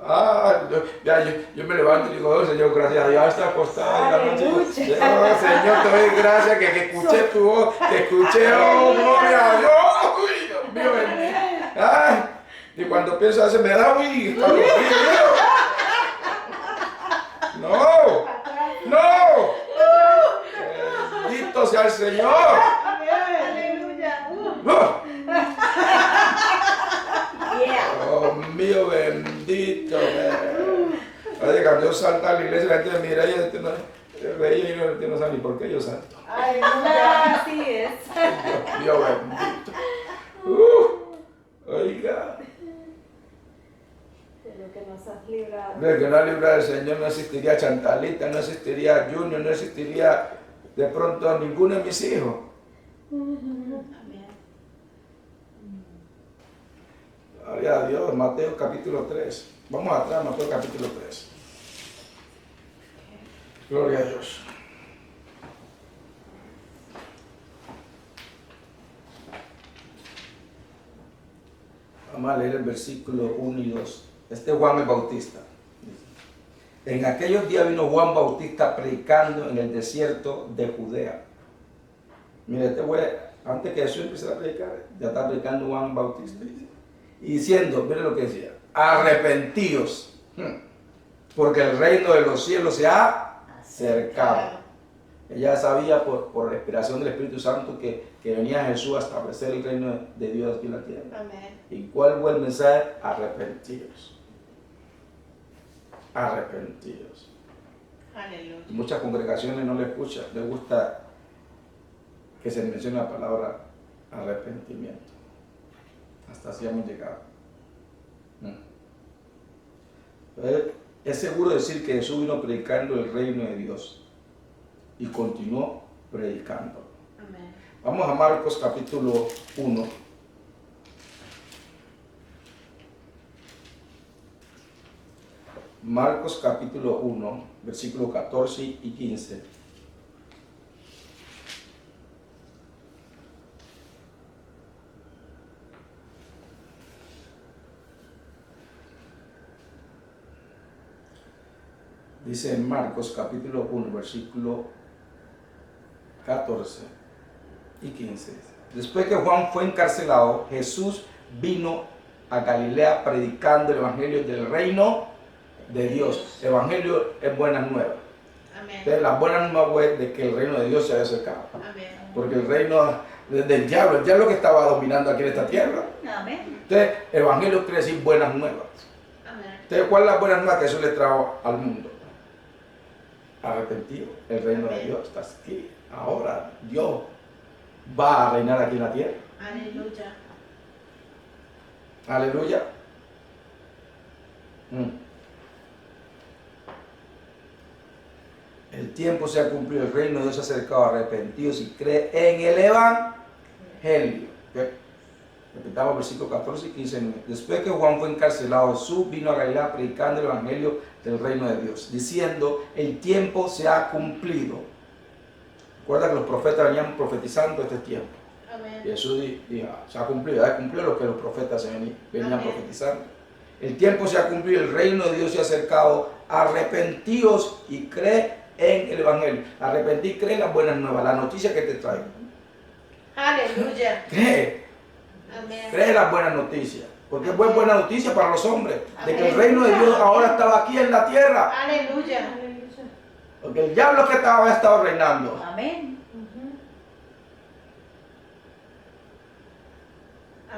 B: Amén.
A: Yo me levanto y digo, oh, Señor, gracias a Dios, está acostado en la noche.
C: Aleluya.
A: Oh, Señor, te doy gracias que escuché tu voz, que escuché, oh, gloria a Dios. Uy, Dios mío, bendito. Ay, y cuando pienso eso me da, uy, no, no. Bendito sea el Señor.
B: Aleluya.
A: No.
C: Yeah.
A: Oh mío, bendito. Oye, cuando yo salto a la iglesia, la gente me mira y reía y no sabe ni por qué yo salto.
C: Aleluya. Así es.
A: Dios mío, bendito. Oiga,
C: De lo que nos has librado.
A: de que no libra del Señor no existiría Chantalita, no existiría Junior, no existiría de pronto ninguno de mis hijos.
B: Amén.
A: Gloria a Dios, Mateo capítulo 3. Vamos atrás, Mateo capítulo 3. Gloria a Dios. Vamos a leer el versículo 1 y 2. Este es Juan el Bautista. En aquellos días vino Juan Bautista predicando en el desierto de Judea. Mire, este güey, antes que Jesús empezara a predicar, ya está predicando Juan Bautista. Y diciendo, mire lo que decía, arrepentíos, porque el reino de los cielos se ha acercado. Ella sabía por la inspiración del Espíritu Santo que venía Jesús a establecer el reino de Dios aquí en la tierra.
B: Amén.
A: ¿Y cuál fue el mensaje? Arrepentíos. Arrepentíos.
B: Aleluya.
A: Muchas congregaciones no le escuchan, les gusta que se mencione la palabra arrepentimiento. Hasta así hemos llegado. Entonces, es seguro decir que Jesús vino predicando el reino de Dios y continuó predicando.
B: Amén.
A: Vamos a Marcos capítulo 1. Marcos capítulo 1, versículos 14 y 15. Dice en Marcos capítulo 1, versículo 14 y 15. Después que Juan fue encarcelado, Jesús vino a Galilea predicando el evangelio del reino de Dios. El evangelio es buenas nuevas.
B: Amén.
A: Entonces, las buenas nuevas es de que el reino de Dios se haya acercado.
B: Amén.
A: Porque el reino del diablo, el diablo que estaba dominando aquí en esta tierra.
C: Amén.
A: Entonces, el evangelio quiere decir buenas nuevas.
B: Amén.
A: Entonces, ¿cuál es la buena nueva que Jesús le trajo al mundo? Arrepentido. El reino de Dios está aquí. Ahora Dios va a reinar aquí en la tierra.
B: Aleluya.
A: Aleluya. El tiempo se ha cumplido, el reino de Dios se ha acercado, arrepentidos y cree en el evangelio. Repitamos versículos 14 y 15. Después que Juan fue encarcelado, Jesús vino a Galilea predicando el evangelio del reino de Dios, diciendo, el tiempo se ha cumplido. Recuerda que los profetas venían profetizando este tiempo.
B: Amén.
A: Y Jesús dijo, se ha cumplido, ya cumplió lo que los profetas venían
B: Amén.
A: profetizando. El tiempo se ha cumplido, el reino de Dios se ha acercado, arrepentíos y cree en el evangelio. Arrepentir, cree en las buenas nuevas, la noticia que te traigo.
B: Aleluya.
A: Cree.
B: Amén.
A: Cree las buenas noticias, porque es buena noticia para los hombres, de que el
B: Amén.
A: reino de Dios ahora estaba aquí en la tierra,
B: Aleluya.
A: porque el diablo que había estado reinando.
C: Amén.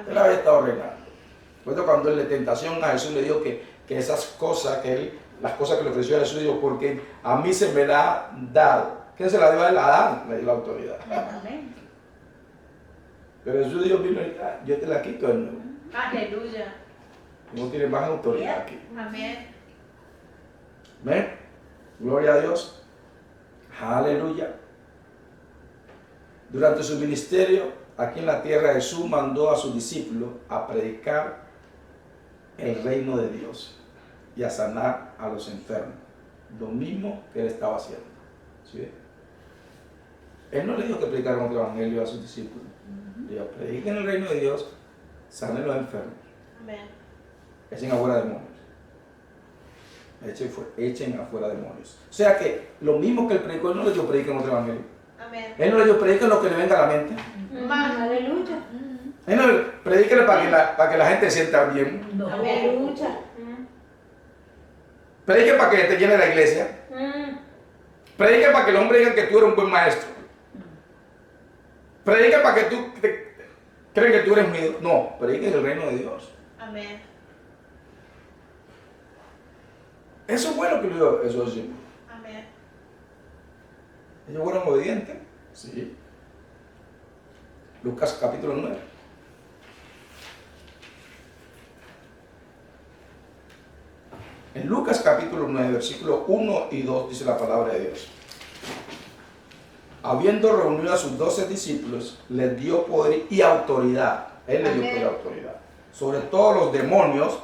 A: Él había estado reinando. Recuerdo cuando en la tentación a Jesús le dijo que esas cosas, las cosas que le ofreció a Jesús, dijo, porque a mí se me la ha dado. ¿Quién se la dio a él? Adán, le dio la autoridad.
C: Amén.
A: Pero Jesús dijo, vino y yo te la quito de nuevo.
B: Aleluya.
A: No tiene más autoridad aquí.
B: Amén.
A: ¿Ven? Gloria a Dios. Aleluya. Durante su ministerio aquí en la tierra, Jesús mandó a sus discípulos a predicar el reino de Dios y a sanar a los enfermos. Lo mismo que él estaba haciendo. ¿Sí? Él no le dijo que predicaran el evangelio a sus discípulos. Le dijo, prediquen el reino de Dios, sanen a los enfermos,
B: Amén.
A: echen afuera demonios. Echen afuera demonios. O sea que lo mismo que él predicó, él no le dijo prediquen otro evangelio.
B: Amén.
A: Él no le dijo prediquen lo que le venga a la mente.
C: Aleluya.
A: Él no le dijo predíquenle para que la gente se sienta bien.
C: Aleluya.
A: Prediquen para que te llene la iglesia. Prediquen para que el hombre diga que tú eres un buen maestro. Prediquen para que tú crean que tú eres mío. No, prediquen el reino de Dios.
B: Amén.
A: Eso es bueno que le digo eso sí.
B: Amén.
A: ¿Ellos fueron obedientes? Sí. Lucas capítulo 9. En Lucas capítulo 9, versículos 1 y 2 dice la palabra de Dios. Habiendo reunido a sus 12 discípulos, les dio poder y autoridad. Él les dio poder y autoridad sobre todos los demonios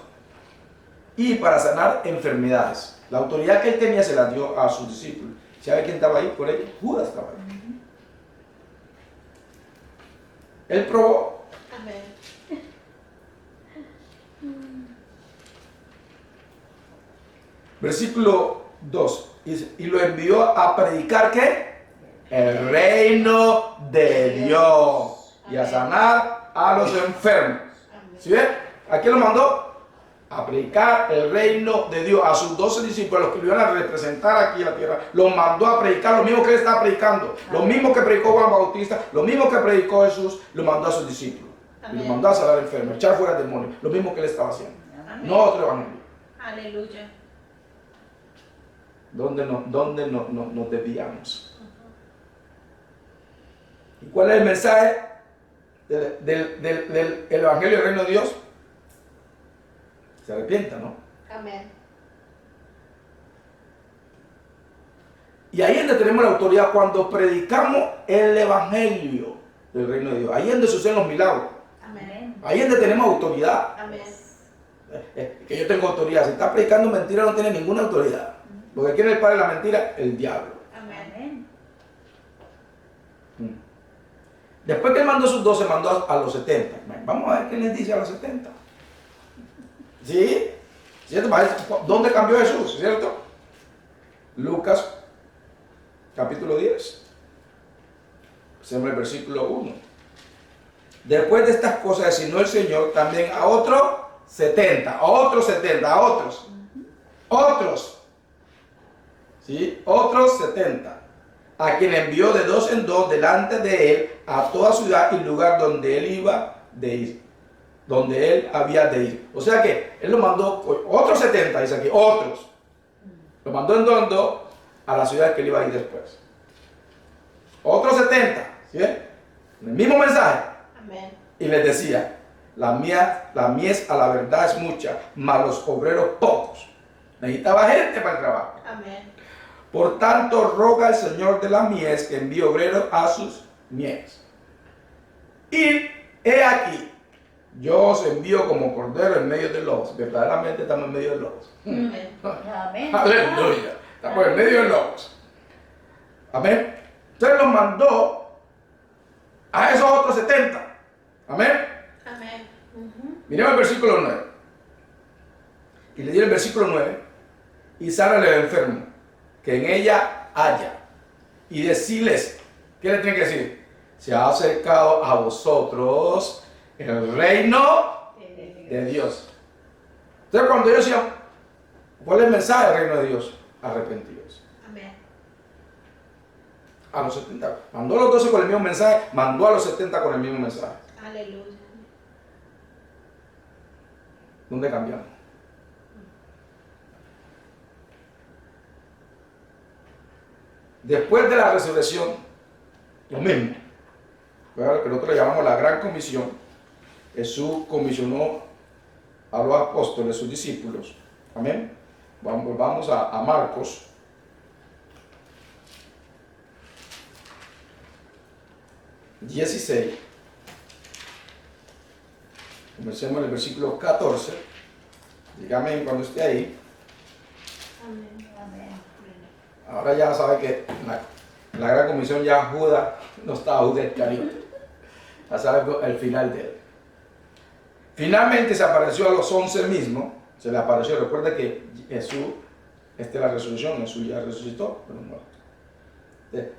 A: y para sanar enfermedades. La autoridad que él tenía se la dio a sus discípulos. ¿Sabe quién estaba ahí por ellos? Judas estaba ahí. Él probó.
B: Amén.
A: Versículo 2. Y lo envió a predicar ¿qué? El reino de Dios y a sanar a los enfermos. ¿Sí ven? ¿A quién lo mandó? A predicar el reino de Dios. A sus 12 discípulos, los que lo iban a representar aquí en la tierra, los mandó a predicar lo mismo que él estaba predicando. Lo mismo que predicó Juan Bautista, lo mismo que predicó Jesús, lo mandó a sus discípulos. Y los mandó a sanar enfermos, echar fuera demonios. Lo mismo que él estaba haciendo.
B: Amén.
A: No otro evangelio.
B: Aleluya.
A: ¿Dónde nos desviamos? ¿Y cuál es el mensaje del evangelio del reino de Dios? Se arrepienta, ¿no?
B: Amén.
A: Y ahí es donde tenemos la autoridad cuando predicamos el evangelio del reino de Dios. Ahí es donde suceden los milagros.
B: Amén.
A: Ahí es donde tenemos autoridad.
B: Amén.
A: Que yo tengo autoridad. Si está predicando mentira no tiene ninguna autoridad. Porque ¿quién es el padre de la mentira? El diablo.
B: Amén.
A: Después que él mandó sus 12, mandó a los 70. Vamos a ver qué les dice a los 70. ¿Sí? ¿Cierto? ¿Dónde cambió Jesús? ¿Cierto? Lucas capítulo 10. Siempre el versículo 1. Después de estas cosas designó el Señor también a otros 70, a otros 70, a otros. Otros. ¿Sí? Otros 70. A quien envió de dos en dos delante de él a toda ciudad y lugar donde él iba de ir. Donde él había de ir. O sea que él lo mandó, otros 70, dice aquí, otros. Lo mandó en dos a la ciudad que él iba a ir después. Otros 70, ¿sí? El mismo mensaje.
B: Amén.
A: Y les decía, la mies a la verdad es mucha, mas los obreros pocos. Necesitaba gente para el trabajo.
B: Amén.
A: Por tanto, roga el Señor de la mies que envíe obreros a sus mies. Y he aquí, yo os envío como cordero en medio de lobos. Verdaderamente estamos en medio de lobos.
B: Amén.
C: Amén.
A: Aleluya. Estamos en medio de lobos. Amén. Entonces los mandó a esos otros 70. Amén.
B: Amén.
A: Miremos el versículo 9. Y le dio el versículo 9. Y sánale al enfermo, que en ella haya. Y decirles, ¿qué le tiene que decir? Se ha acercado a vosotros el reino de Dios. Entonces cuando ellos decían, ¿cuál es el mensaje del reino de Dios? Arrepentidos.
B: Amén.
A: A los 70. Mandó a los 12 con el mismo mensaje, mandó a los 70 con el mismo mensaje.
B: Aleluya.
A: ¿Dónde cambiamos? Después de la resurrección, lo mismo. Lo que nosotros llamamos la gran comisión. Jesús comisionó a los apóstoles, sus discípulos. Amén. Vamos a Marcos. ...16... Comencemos en el versículo 14. Dígame cuando esté ahí.
B: Amén.
C: Amén.
A: Ahora ya sabe que en la gran comisión ya Judas no estaba Judas Iscariote. Ya sabe el final de él. Finalmente se apareció a los 11 mismos. Se le apareció. Recuerda que Jesús, esta es la resurrección, Jesús ya resucitó, pero muerto.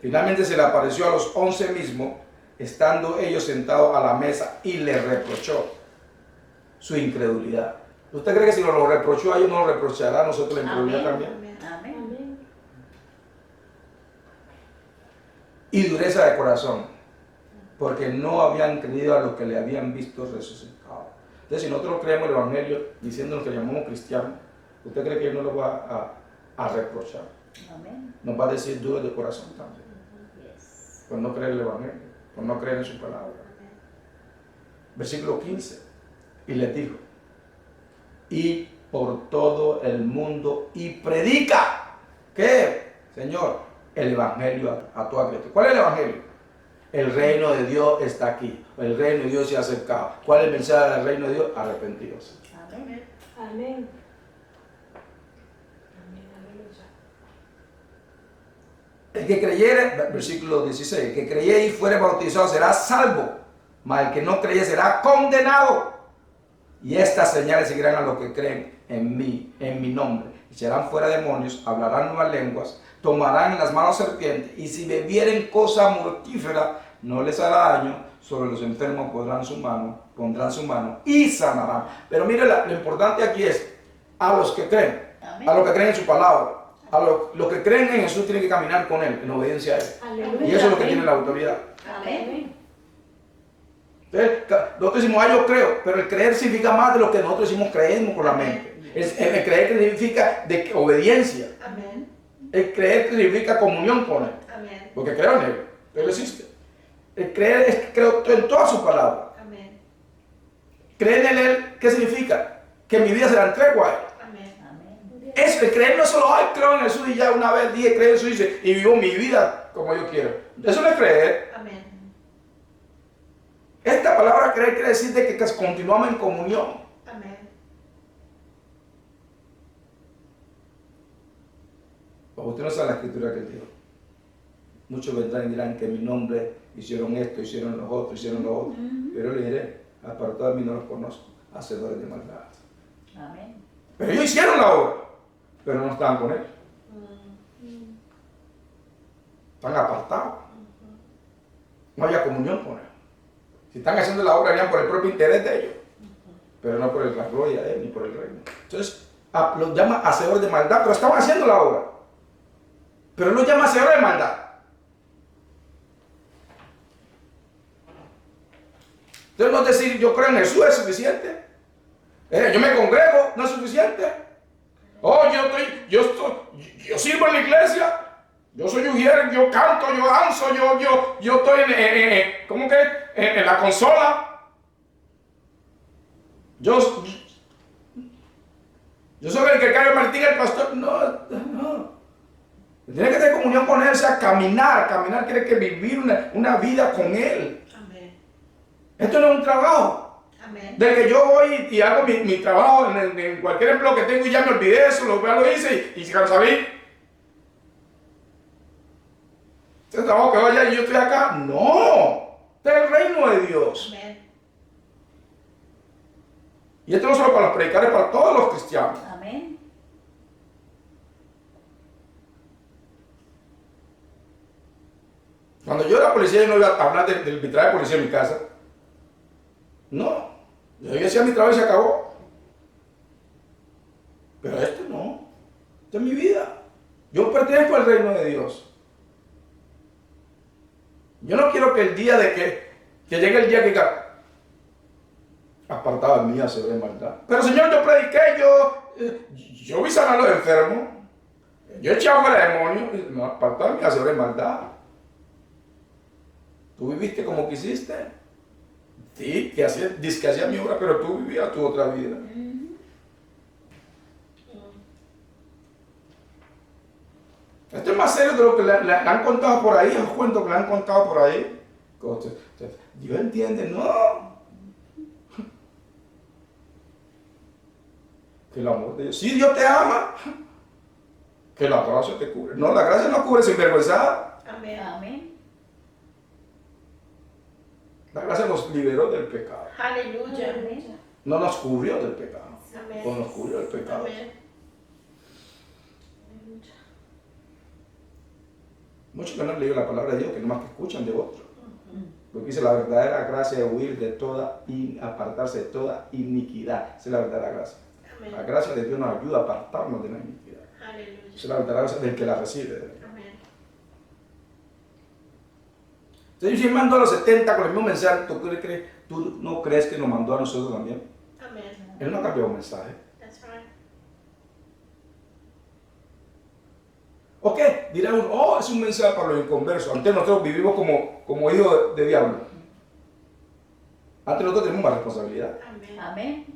A: Finalmente se le apareció a los 11 mismos, estando ellos sentados a la mesa, y le reprochó su incredulidad. ¿Usted cree que si nos lo reprochó a ellos, no lo reprochará a nosotros la incredulidad también?
B: Amén.
C: Amén.
A: Y dureza de corazón, porque no habían creído a los que le habían visto resucitado. Entonces, si nosotros creemos el evangelio diciéndonos que llamamos cristianos, ¿usted cree que él no lo va a reprochar?
C: Amén.
A: Nos va a decir duro de corazón también,
C: Yes.
A: por no creer el evangelio, por no creer en su palabra.
B: Amén.
A: Versículo 15. Y les dijo, y por todo el mundo y predica. ¿Qué? Señor, el evangelio a toda criatura. ¿Cuál es el evangelio? El reino de Dios está aquí. El reino de Dios se ha acercado. ¿Cuál es el mensaje del reino de Dios? Arrepentidos.
C: Amén.
B: Amén.
A: El que creyere, versículo 16, el que creyere y fuere bautizado será salvo, mas el que no creyere será condenado. Y estas señales seguirán a los que creen en mí, en mi nombre. echarán fuera demonios, hablarán nuevas lenguas, tomarán en las manos serpientes, y si bebieren cosa mortífera, no les hará daño. Sobre los enfermos pondrán su mano y sanarán. Pero mire, lo importante aquí es a los que creen,
C: Amén.
A: a los que creen en su palabra, a los que creen en Jesús tienen que caminar con Él, en obediencia a Él.
B: Aleluya.
A: Y eso es lo que tiene la autoridad.
C: Amén.
A: Entonces, nosotros decimos, yo creo, pero el creer significa más de lo que nosotros decimos creemos con la mente. El creer significa de obediencia.
B: Amén.
A: El creer significa comunión con Él.
B: Amén.
A: Porque creo en Él. Él existe. El creer es que creo en todas sus palabras.
B: Amén.
A: Creer en Él, ¿qué significa? Que mi vida se la entrego a Él.
B: Amén.
C: Amén.
A: Eso, el creer no es solo, ay, creo en Jesús y ya una vez dije, creo en Jesús y vivo mi vida como yo quiero. Eso no es creer.
B: Amén.
A: Esta palabra creer quiere decir de que continuamos en comunión.
B: Amén.
A: Usted no sabe la escritura que dijo. Muchos vendrán y dirán que en mi nombre hicieron esto, hicieron los otros, hicieron lo otro. Pero le diré, apartado de mí no los conozco, hacedores de maldad.
C: Amén.
A: Pero ellos hicieron la obra, pero no estaban con Él. Están apartados. No había comunión con Él. Si están haciendo la obra, harían por el propio interés de ellos, pero no por la gloria de Él ni por el reino. Entonces, los llama hacedores de maldad, pero estaban haciendo la obra. Pero Él los llama hacedores de maldad. Entonces, no es decir, yo creo en Jesús, es suficiente. Yo me congrego, no es suficiente. Oh, yo sirvo en la iglesia. Yo soy ujier, yo canto, yo danzo, yo estoy ¿cómo que? En la consola. Yo soy el que cae Martín, el pastor. No. Tiene que tener comunión con Él, o sea, caminar. Caminar quiere que vivir una vida con Él.
B: Amén.
A: Esto no es un trabajo.
B: Amén.
A: De que yo voy y hago mi trabajo en cualquier empleo que tengo y ya me olvidé de eso, lo hice y se salí. Este trabajo que vaya y yo estoy acá. No. Este es el reino de Dios.
B: Amén.
A: Y esto no solo para los predicadores, para todos los cristianos.
C: Amén.
A: Cuando yo era policía, yo no iba a hablar del arbitraje de policía en mi casa. No. Yo hacía mi trabajo y se acabó. Pero esto no. Esta es mi vida. Yo pertenezco al reino de Dios. Yo no quiero que el día de que llegue el día que diga, apartado de mí, hacedor de maldad. Pero Señor, yo prediqué, yo vi sanar a los enfermos, yo eché fuera demonios, no, apartado de mí, hacedor de maldad. Tú viviste como quisiste. Sí, que hacía mi obra, pero tú vivías tu otra vida. Esto es más serio de lo que le han contado por ahí, os cuento que le han contado por ahí. Dios entiende, no. Que el amor de Dios, si Dios te ama, que la gracia te cubre. No, la gracia no cubre sinvergüenza.
B: Amén.
C: Amén.
A: La gracia nos liberó del pecado.
B: Aleluya.
A: No nos cubrió del pecado.
B: Amén.
A: O nos cubrió del pecado.
B: Amén.
A: Muchos que no han leído la palabra de Dios, que nomás que escuchan de otros. Porque dice la verdadera gracia de huir de toda y apartarse de toda iniquidad. Esa es la verdadera gracia.
B: Amén.
A: La gracia de Dios nos ayuda a apartarnos de la iniquidad.
B: Aleluya.
A: Esa es la verdadera gracia del que la recibe.
B: Amén.
A: Entonces, si Él mandó a los 70 con el mismo mensaje, ¿tú no crees que nos mandó a nosotros también?
B: Amén.
A: Él no cambió el mensaje.
B: That's right.
A: ¿O qué? Dirá uno, oh, es un mensaje para los inconversos. Antes nosotros vivimos como hijos de diablo. Antes nosotros tenemos más responsabilidad.
B: Amén.
C: Amén.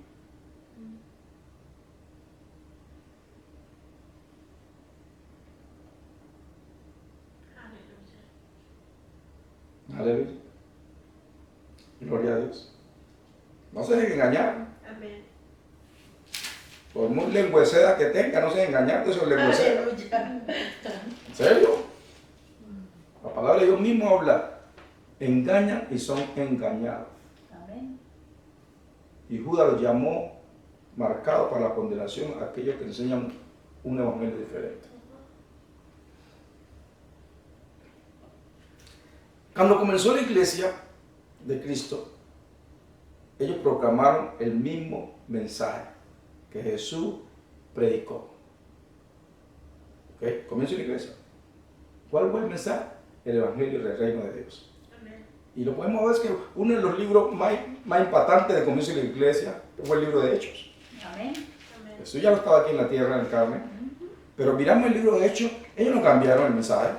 B: Aleluya.
A: Aleluya. Gloria a Dios. No se dejen engañar.
B: Amén.
A: Por muy lengüeceda que tenga, no se dejen engañar de esos lengüecedas.
B: Aleluya.
A: ¿En serio? La palabra de Dios mismo habla. Engañan y son engañados.
C: Amén.
A: Y Judas los llamó marcados para la condenación a aquellos que enseñan un evangelio diferente. Cuando comenzó la iglesia de Cristo, ellos proclamaron el mismo mensaje que Jesús predicó. ¿Ok? Comenzó la iglesia. ¿Cuál fue el mensaje? El evangelio del reino de Dios.
B: Amén.
A: Y lo podemos ver que uno de los libros más impactantes de comienzo de la iglesia fue el libro de Hechos.
C: Amén.
B: Amén.
A: Jesús ya no estaba aquí en la tierra, en carne. Pero miramos el libro de Hechos, ellos no cambiaron el mensaje.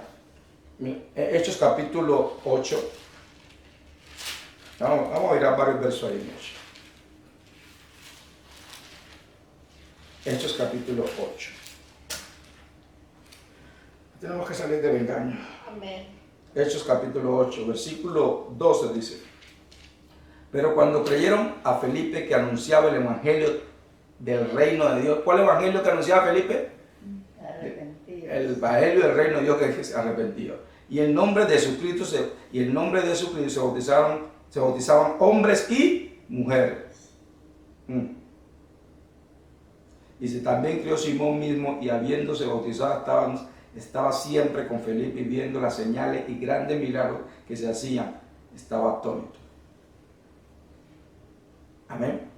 A: Hechos capítulo 8. Vamos a ir a varios versos ahí en Hechos. Hechos capítulo 8. Tenemos que salir del engaño.
B: Amén.
A: Hechos capítulo 8, versículo 12 dice: pero cuando creyeron a Felipe que anunciaba el evangelio del reino de Dios. ¿Cuál evangelio que anunciaba Felipe?
C: Arrepentidos.
A: El evangelio del reino de Dios, que es arrepentido. Y en nombre de Jesucristo se bautizaban hombres y mujeres. Dice, también creyó Simón mismo, y habiéndose bautizado estaba siempre con Felipe, y viendo las señales y grandes milagros que se hacían, estaba atónito. Amén.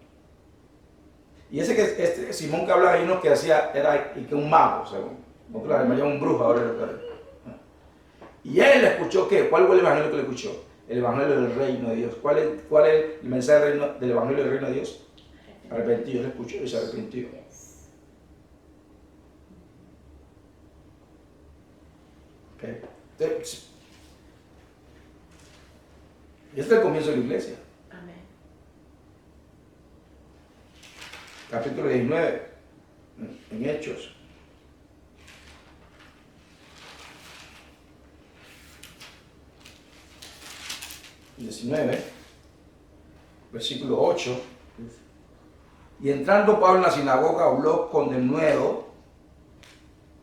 A: Y este Simón que hablaba ahí, uno que hacía, era que un mago, según. Nosotros le llamamos un brujo ahora. Y él escuchó, ¿qué? ¿Cuál fue el evangelio que le escuchó? El evangelio del reino de Dios. ¿Cuál es el mensaje del evangelio del reino de Dios? Arrepentido. Él escuchó y se arrepintió. Okay. Entonces, y este es el comienzo de la iglesia.
B: Amén.
A: Capítulo 19, en Hechos. Versículo 8. Y entrando Pablo en la sinagoga, habló con denuedo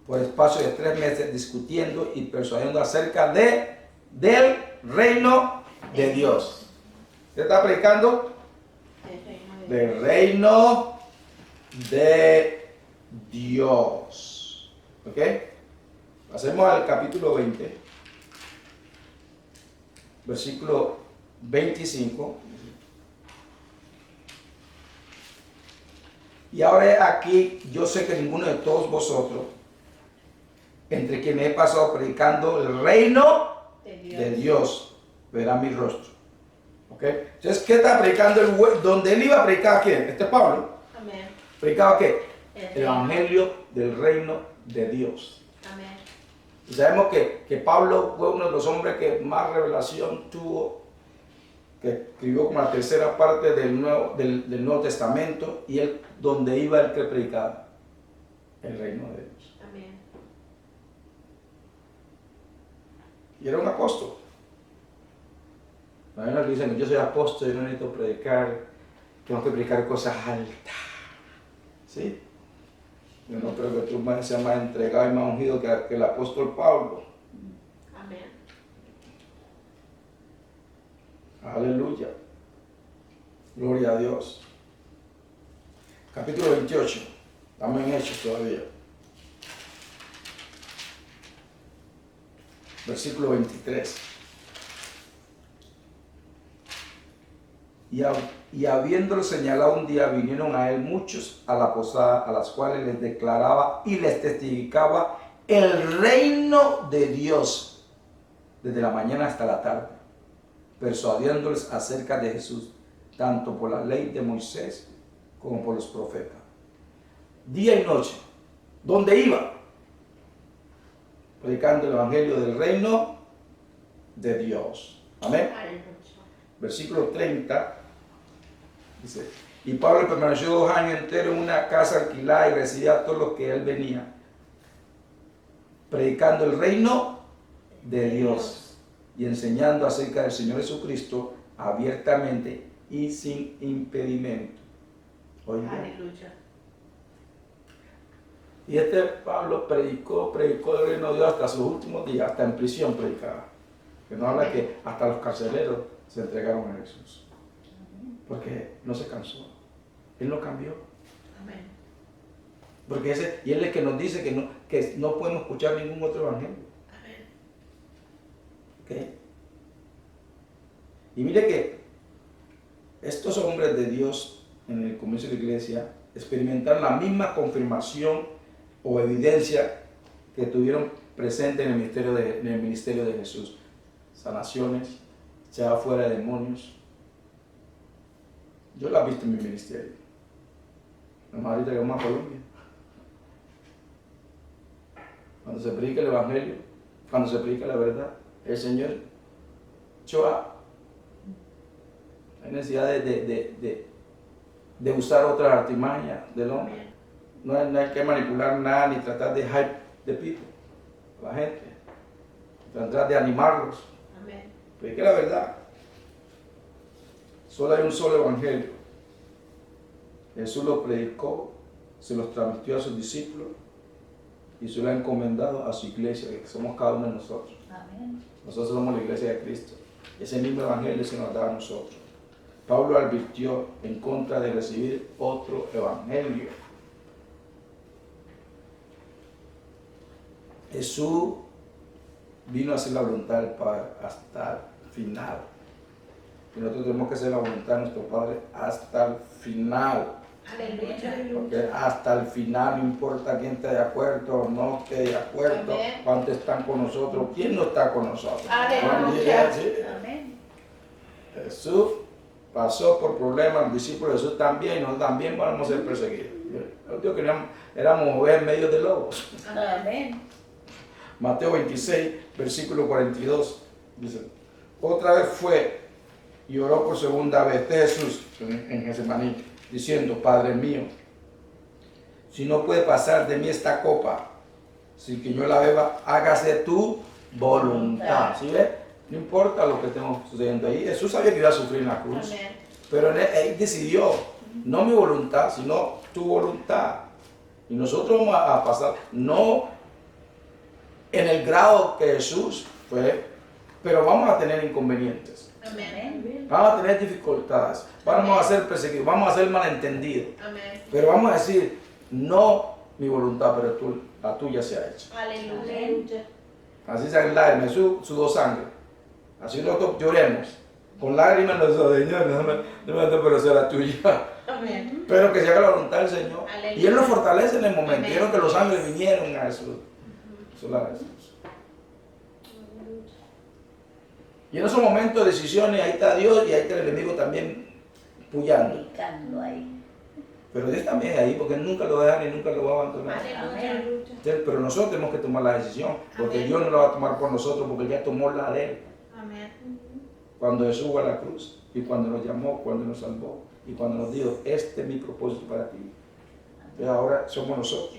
A: por espacio de 3 meses, discutiendo y persuadiendo acerca del reino de Dios. ¿Usted está predicando?
B: El reino de
A: Del
B: Dios.
A: reino de Dios. ¿Ok? Pasemos al capítulo 20, versículo 25. Y ahora aquí, yo sé que ninguno de todos vosotros, entre quienes he pasado predicando el reino de Dios, verá mi rostro. ¿Ok? Entonces, ¿qué está predicando donde él iba a predicar? ¿A quién? Este es Pablo.
B: Amén.
A: ¿Predicaba qué?
B: El
A: El
B: reino.
A: evangelio del reino de Dios.
B: Amén.
A: Y sabemos que Pablo fue uno de los hombres que más revelación tuvo, que escribió como la tercera parte del Nuevo Testamento, y él, donde iba el que predicaba el reino de Dios.
B: Amén.
A: Y era un apóstol. Hay unos que dicen, yo soy apóstol, yo no necesito predicar, tengo que predicar cosas altas. ¿Sí? Yo no creo que tú seas más entregado y más ungido que el apóstol Pablo.
B: Amén.
A: Aleluya. Gloria a Dios. Capítulo 28. Estamos en Hechos todavía. Versículo 23. Y habiéndolo señalado un día, vinieron a él muchos a la posada, a las cuales les declaraba y les testificaba el reino de Dios desde la mañana hasta la tarde, persuadiéndoles acerca de Jesús, tanto por la ley de Moisés como por los profetas. Día y noche, ¿dónde iba? Predicando el evangelio del reino de Dios. Amén.
B: Aleluya.
A: Versículo 30 dice: y Pablo permaneció 2 años enteros en una casa alquilada y recibía a todos los que él venía, predicando el reino de Dios y enseñando acerca del Señor Jesucristo abiertamente y sin impedimento. Oiga.
B: Aleluya.
A: Y este Pablo predicó el reino de Dios hasta sus últimos días, hasta en prisión predicaba. Que no habla que hasta los carceleros se entregaron a Jesús. Porque no se cansó. Él no cambió.
B: Amén.
A: Porque y Él es el que nos dice que no podemos escuchar ningún otro evangelio.
B: Amén.
A: ¿Okay? Y mire que estos hombres de Dios en el comienzo de la iglesia experimentaron la misma confirmación o evidencia que tuvieron presente en el ministerio de Jesús. Sanaciones, echaba fuera de demonios. Yo la he visto en mi ministerio. Nomás ahorita que vamos a Colombia. Cuando se predica el evangelio, cuando se predica la verdad, el Señor choa. Hay necesidad de usar otras artimañas del hombre. No hay que manipular nada ni tratar de hype de people, la gente. Tratar de animarlos.
B: Amén.
A: Predique la verdad. Solo hay un solo evangelio. Jesús lo predicó, se los transmitió a sus discípulos y se lo ha encomendado a su iglesia, que somos cada uno de nosotros.
C: Amén.
A: Nosotros somos la iglesia de Cristo. Ese mismo evangelio se nos da a nosotros. Pablo advirtió en contra de recibir otro evangelio. Jesús vino a hacer la voluntad del Padre hasta el final. Y nosotros tenemos que hacer la voluntad de nuestro Padre hasta el final.
B: Aleluya.
A: Porque hasta el final, no importa quién esté de acuerdo o no esté de acuerdo,
B: Amén.
A: cuántos están con nosotros, quién no está con nosotros.
B: Aleluya.
A: Sí.
C: Amén.
A: Jesús pasó por problemas, los discípulos de Jesús también, y nosotros también vamos a ser perseguidos. Yo digo que éramos ovejas en medio de lobos.
C: Amén.
A: Mateo 26, versículo 42, dice, otra vez fue y oró por segunda vez, Jesús en Getsemaní, diciendo, Padre mío, si no puede pasar de mí esta copa, sin que yo la beba, hágase tu voluntad. ¿Sí ves? No importa lo que estemos sucediendo ahí. Jesús sabía que iba a sufrir en la cruz.
B: Amén.
A: Pero él decidió, no mi voluntad, sino tu voluntad. Y nosotros vamos a pasar, no en el grado que Jesús fue, pero vamos a tener inconvenientes.
B: Amén.
A: Vamos a tener dificultades, vamos a ser perseguidos, vamos a ser malentendidos.
B: Amén.
A: Pero vamos a decir, no mi voluntad, pero la tuya se ha hecho.
B: Aleluya.
A: Así se lágrimas, sudó sangre. Así nosotros lloremos. Con lágrimas en los ojos, Señor, no me pero sea la tuya.
B: Amén.
A: Pero que se haga la voluntad del Señor.
B: Aleluya.
A: Y Él nos fortalece en el momento.
B: Amén.
A: Vieron que los ángeles vinieron a Jesús. Eso es la Jesús. Y en esos momentos de decisiones, ahí está Dios y ahí está el enemigo también puyando.
C: Picando ahí.
A: Pero Dios también es ahí porque Él nunca lo va a dejar ni nunca lo va a abandonar.
B: Aleluya.
A: Entonces, pero nosotros tenemos que tomar la decisión porque
B: Amén.
A: Dios no la va a tomar por nosotros porque Él ya tomó la de Él.
B: Amén.
A: Cuando Jesús fue a la cruz y cuando nos llamó, cuando nos salvó y cuando nos dijo, este es mi propósito para ti. Entonces ahora somos nosotros.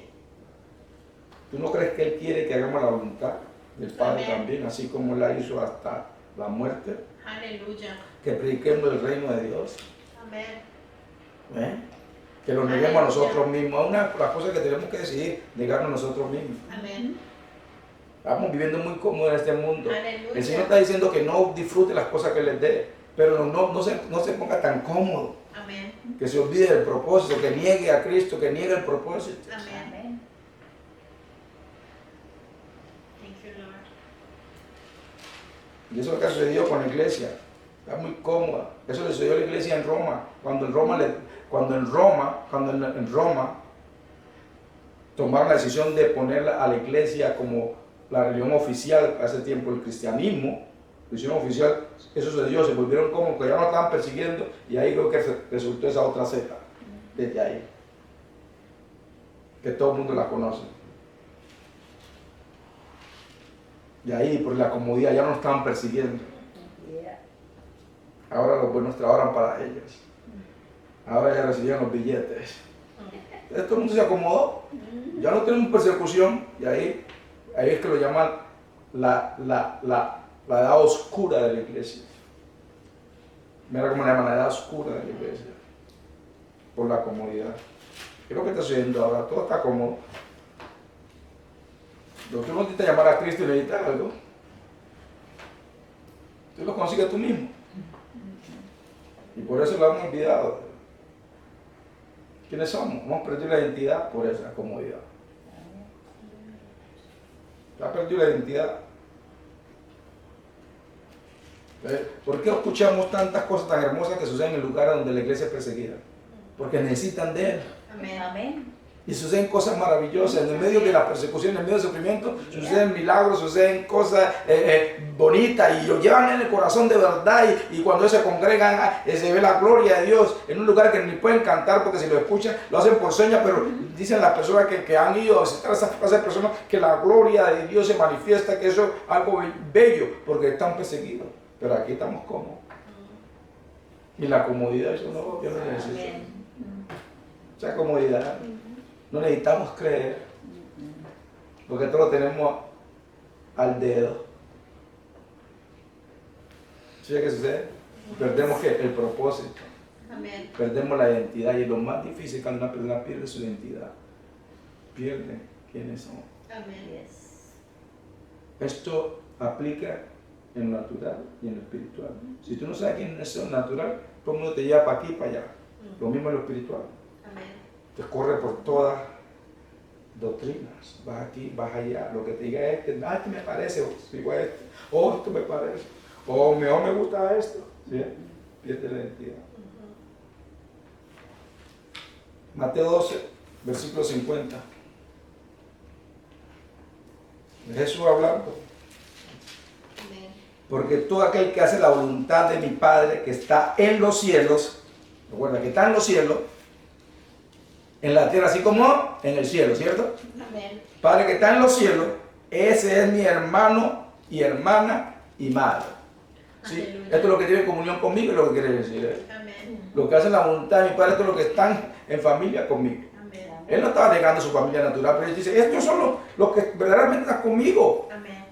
A: ¿Tú no crees que Él quiere que hagamos la voluntad del Padre
B: Amén.
A: también, así como la hizo hasta la muerte?
B: Aleluya.
A: Que prediquemos el reino de Dios.
B: Amén.
A: ¿Eh? Que lo neguemos a
B: Aleluya.
A: nosotros mismos. Es una de las cosas que tenemos que decidir, negarnos a nosotros mismos.
B: Amén.
A: Estamos viviendo muy cómodos en este mundo.
B: Aleluya.
A: El Señor está diciendo que no disfrute las cosas que les dé, pero no se ponga tan cómodo,
B: Amén.
A: que se olvide del propósito, que niegue a Cristo, que niegue el propósito.
B: Amén.
C: Amén.
B: Thank you, Lord.
A: Y eso es lo que sucedió con la iglesia. Está muy cómoda. Eso le sucedió a la iglesia en Roma. Cuando en Roma tomaron la decisión de poner a la iglesia como la religión oficial, hace tiempo el cristianismo, religión oficial, eso sucedió, se volvieron como que ya no estaban persiguiendo y ahí creo que resultó esa otra secta, desde ahí, que todo el mundo la conoce. Y ahí, por la comodidad, ya no estaban persiguiendo.
C: Yeah.
A: Ahora los buenos trabajan para ellos. Ahora ya recibían los billetes. Entonces todo el mundo se acomodó. Ya no tenemos persecución. Y ahí es que lo llaman la edad oscura de la iglesia. Mira cómo le llaman la edad oscura de la iglesia. Por la comodidad. ¿Qué es lo que está sucediendo ahora? Todo está cómodo. Tú no necesitas llamar a Cristo y necesitas algo. Tú lo consigues tú mismo. Y por eso lo hemos olvidado. ¿Quiénes somos? Hemos perdido la identidad por esa comodidad. Ha perdido la identidad. ¿Por qué escuchamos tantas cosas tan hermosas que suceden en lugares donde la iglesia es perseguida? Porque necesitan de Él.
B: Amén.
C: Amén.
A: Y suceden cosas maravillosas. En el medio de la persecución, en el medio del sufrimiento, suceden milagros, suceden cosas bonitas y lo llevan en el corazón de verdad. Y cuando ellos se congregan, se ve la gloria de Dios en un lugar que ni pueden cantar porque si lo escuchan, lo hacen por señas, pero dicen las personas que han ido a visitar a esas clases de personas que la gloria de Dios se manifiesta, que eso es algo bello porque están perseguidos. Pero aquí estamos cómodos. Y la comodidad, eso no, yo no necesito.
C: Amén.
A: Esa comodidad. No necesitamos creer, porque todo lo tenemos al dedo. ¿Sí qué sucede? Perdemos el propósito,
B: Amén.
A: perdemos la identidad, y lo más difícil cuando una persona pierde su identidad, pierde quiénes son.
B: Amén.
C: Yes.
A: Esto aplica en lo natural y en lo espiritual. Si tú no sabes quién es lo natural, todo el mundo te lleva para aquí y para allá. Lo mismo en lo espiritual.
B: Amén.
A: Te corre por todas doctrinas. Vas aquí, vas allá. Lo que te diga este me parece, o digo este, o esto me parece, o mejor me gusta esto. ¿Sí? Pierde la identidad. Mateo 12, versículo 50. Jesús hablando.
B: Amén.
A: Porque todo aquel que hace la voluntad de mi Padre que está en los cielos, recuerda que está en los cielos, en la tierra así como en el cielo, ¿cierto?
B: Amén.
A: Padre que está en los cielos, ese es mi hermano y hermana y madre. ¿Sí?
B: Aleluya.
A: Esto es lo que tiene comunión conmigo y lo que quiere decir.
B: Amén.
A: Lo que hacen la voluntad de mi Padre, esto es lo que están en familia conmigo.
B: Amén.
A: Él no estaba negando su familia natural, pero él dice, estos son los que verdaderamente están conmigo.
B: Amén.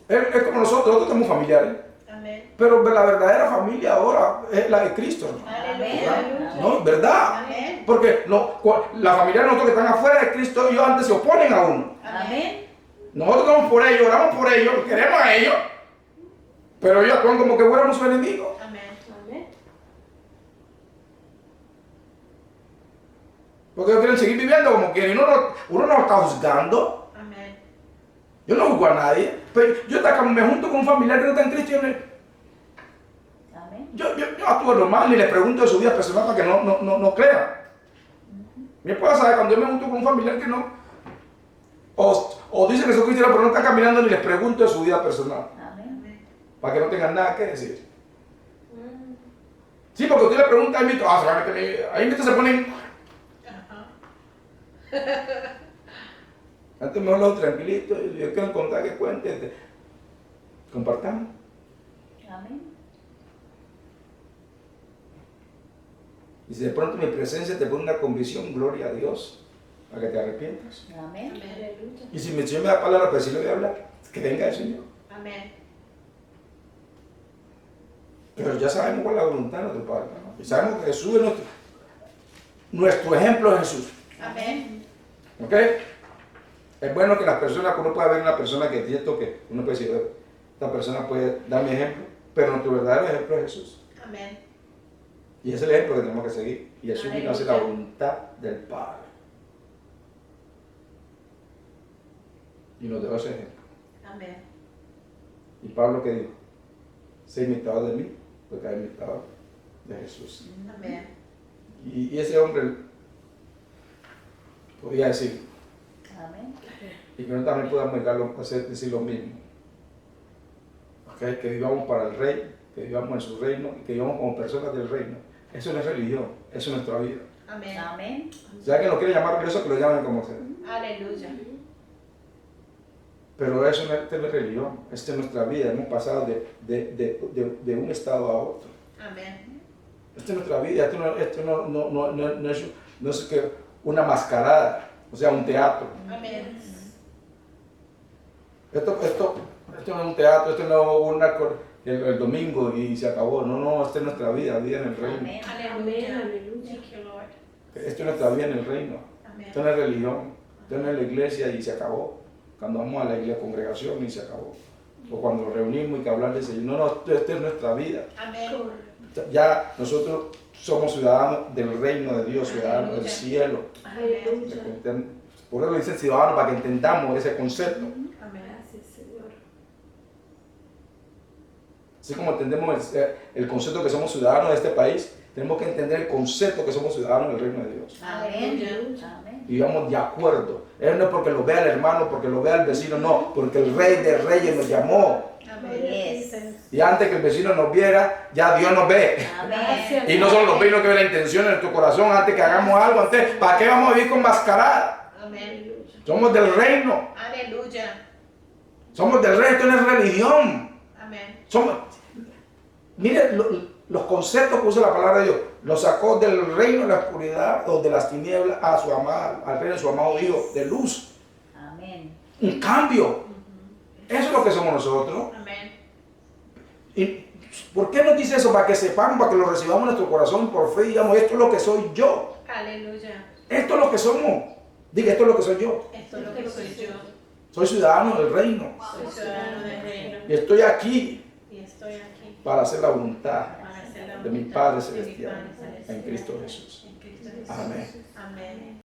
A: Es como nosotros estamos familiares.
B: Amén.
A: Pero la verdadera familia ahora es la de Cristo.
B: Aleluya.
A: ¿No? ¿Verdad?
B: Amén.
A: Porque la familia de nosotros que están afuera de Cristo, ellos antes se oponen a uno.
C: Amén.
A: Nosotros estamos por ellos, oramos por ellos, queremos a ellos, pero ellos actúan como que fuéramos sus enemigos.
B: Amén. Amén.
A: Porque ellos quieren seguir viviendo como quieren. Uno no está juzgando.
B: Amén.
A: Yo no juzgo a nadie. Pero yo me junto con un familiar que no está en Cristo.
C: Amén.
A: Yo actúo normal, ni le pregunto de su vida personal para que no crea. Mi esposa sabe cuando yo me junto con un familiar que no, o dice que son cristianos pero no está caminando, ni les pregunto de su vida personal,
C: Amén.
B: Amén.
A: para que no tengan nada que decir. Sí, porque usted le pregunta a Mito, ahí Mito se ponen,
B: Ajá.
A: antes me hablo tranquilito, yo quiero contar que cuente, compartamos.
C: Amén.
A: Y si de pronto mi presencia te pone una convicción, gloria a Dios, para que te arrepientas.
C: Amén.
B: Aleluya.
A: Y si el Señor me da palabra, pues sí le voy a hablar, que venga el Señor.
B: Amén.
A: Pero ya sabemos cuál es la voluntad de nuestro Padre, ¿no? Y sabemos que Jesús es nuestro ejemplo es Jesús.
B: Amén.
A: ¿Ok? Es bueno que las personas, uno pueda ver una persona que es cierto que uno puede decir, esta persona puede dar mi ejemplo, pero nuestro verdadero ejemplo es Jesús.
B: Amén.
A: Y ese es el ejemplo que tenemos que seguir. Y Jesús vino a hacer la voluntad del Padre. Y nos dejó ese ejemplo.
B: Amén.
A: Y Pablo que dijo, sé imitador de mí, porque es imitador de Jesús.
B: Amén.
A: Y ese hombre podía decir,
C: Amén.
A: y que nosotros también podamos decir lo mismo. ¿Okay? Que vivamos para el Rey, que vivamos en su reino y que vivamos como personas del reino. Eso no es religión, eso es nuestra vida.
B: Amén.
C: Amén.
A: Si alguien lo quiere llamar religioso, que lo llamen como sea.
B: Aleluya.
A: Pero eso no es religión, esta es nuestra vida. Hemos pasado de un estado a otro.
B: Amén.
A: Esta es nuestra vida, esto no es que una mascarada, o sea, un teatro.
B: Amén.
A: Esto no es un teatro, esto no es el domingo y se acabó. No, esta es nuestra vida en el reino.
C: Amén.
B: Aleluya. Thank you, Lord.
A: Esto es nuestra vida en el reino.
B: Amén.
A: Esto no es religión, esto no es la iglesia y se acabó. Cuando vamos a la iglesia, congregación y se acabó. O cuando nos reunimos y que hablar de Señor. No, esto es nuestra vida.
B: Amén.
A: Ya nosotros somos ciudadanos del reino de Dios, ciudadanos del cielo.
B: Aleluya.
A: Por eso lo dicen ciudadanos, para que entendamos ese concepto.
B: Amén. Gracias, Señor.
A: Así como entendemos el concepto que somos ciudadanos de este país, tenemos que entender el concepto que somos ciudadanos del reino de Dios.
C: Amén. Amén.
A: Y vamos de acuerdo. Eso no es porque lo vea el hermano, porque lo vea el vecino, no, porque el Rey de Reyes nos llamó.
B: Amén.
A: Y antes que el vecino nos viera, ya Dios nos ve.
C: Amén.
A: Y no son los vecinos que ven la intención en tu corazón antes que hagamos algo. Antes, ¿para qué vamos a vivir con mascarada?
B: Amén.
A: Somos del reino.
B: Aleluya.
A: Somos del reino. Esto no es religión.
B: Amén.
A: Mire los conceptos que usa la palabra de Dios. Nos sacó del reino de la oscuridad o de las tinieblas a su amado, al reino de su amado Hijo de luz.
C: Amén.
A: Un cambio. Eso es lo que somos nosotros.
B: Amén.
A: ¿Y por qué nos dice eso? Para que sepamos, para que lo recibamos en nuestro corazón por fe y digamos, esto es lo que soy yo.
B: Aleluya.
A: Esto es lo que somos. Diga, esto es lo que soy yo.
B: Esto es lo que soy yo.
A: Soy ciudadano del reino.
B: Soy ciudadano del reino.
A: Y estoy aquí
B: Y estoy aquí
A: para hacer la voluntad
B: para hacer la
A: de mi
B: voluntad
A: Padre
B: de mi
A: Celestial
B: Padre Celestial.
A: en Cristo Jesús.
B: En Cristo Jesús.
A: Amén.
B: Amén.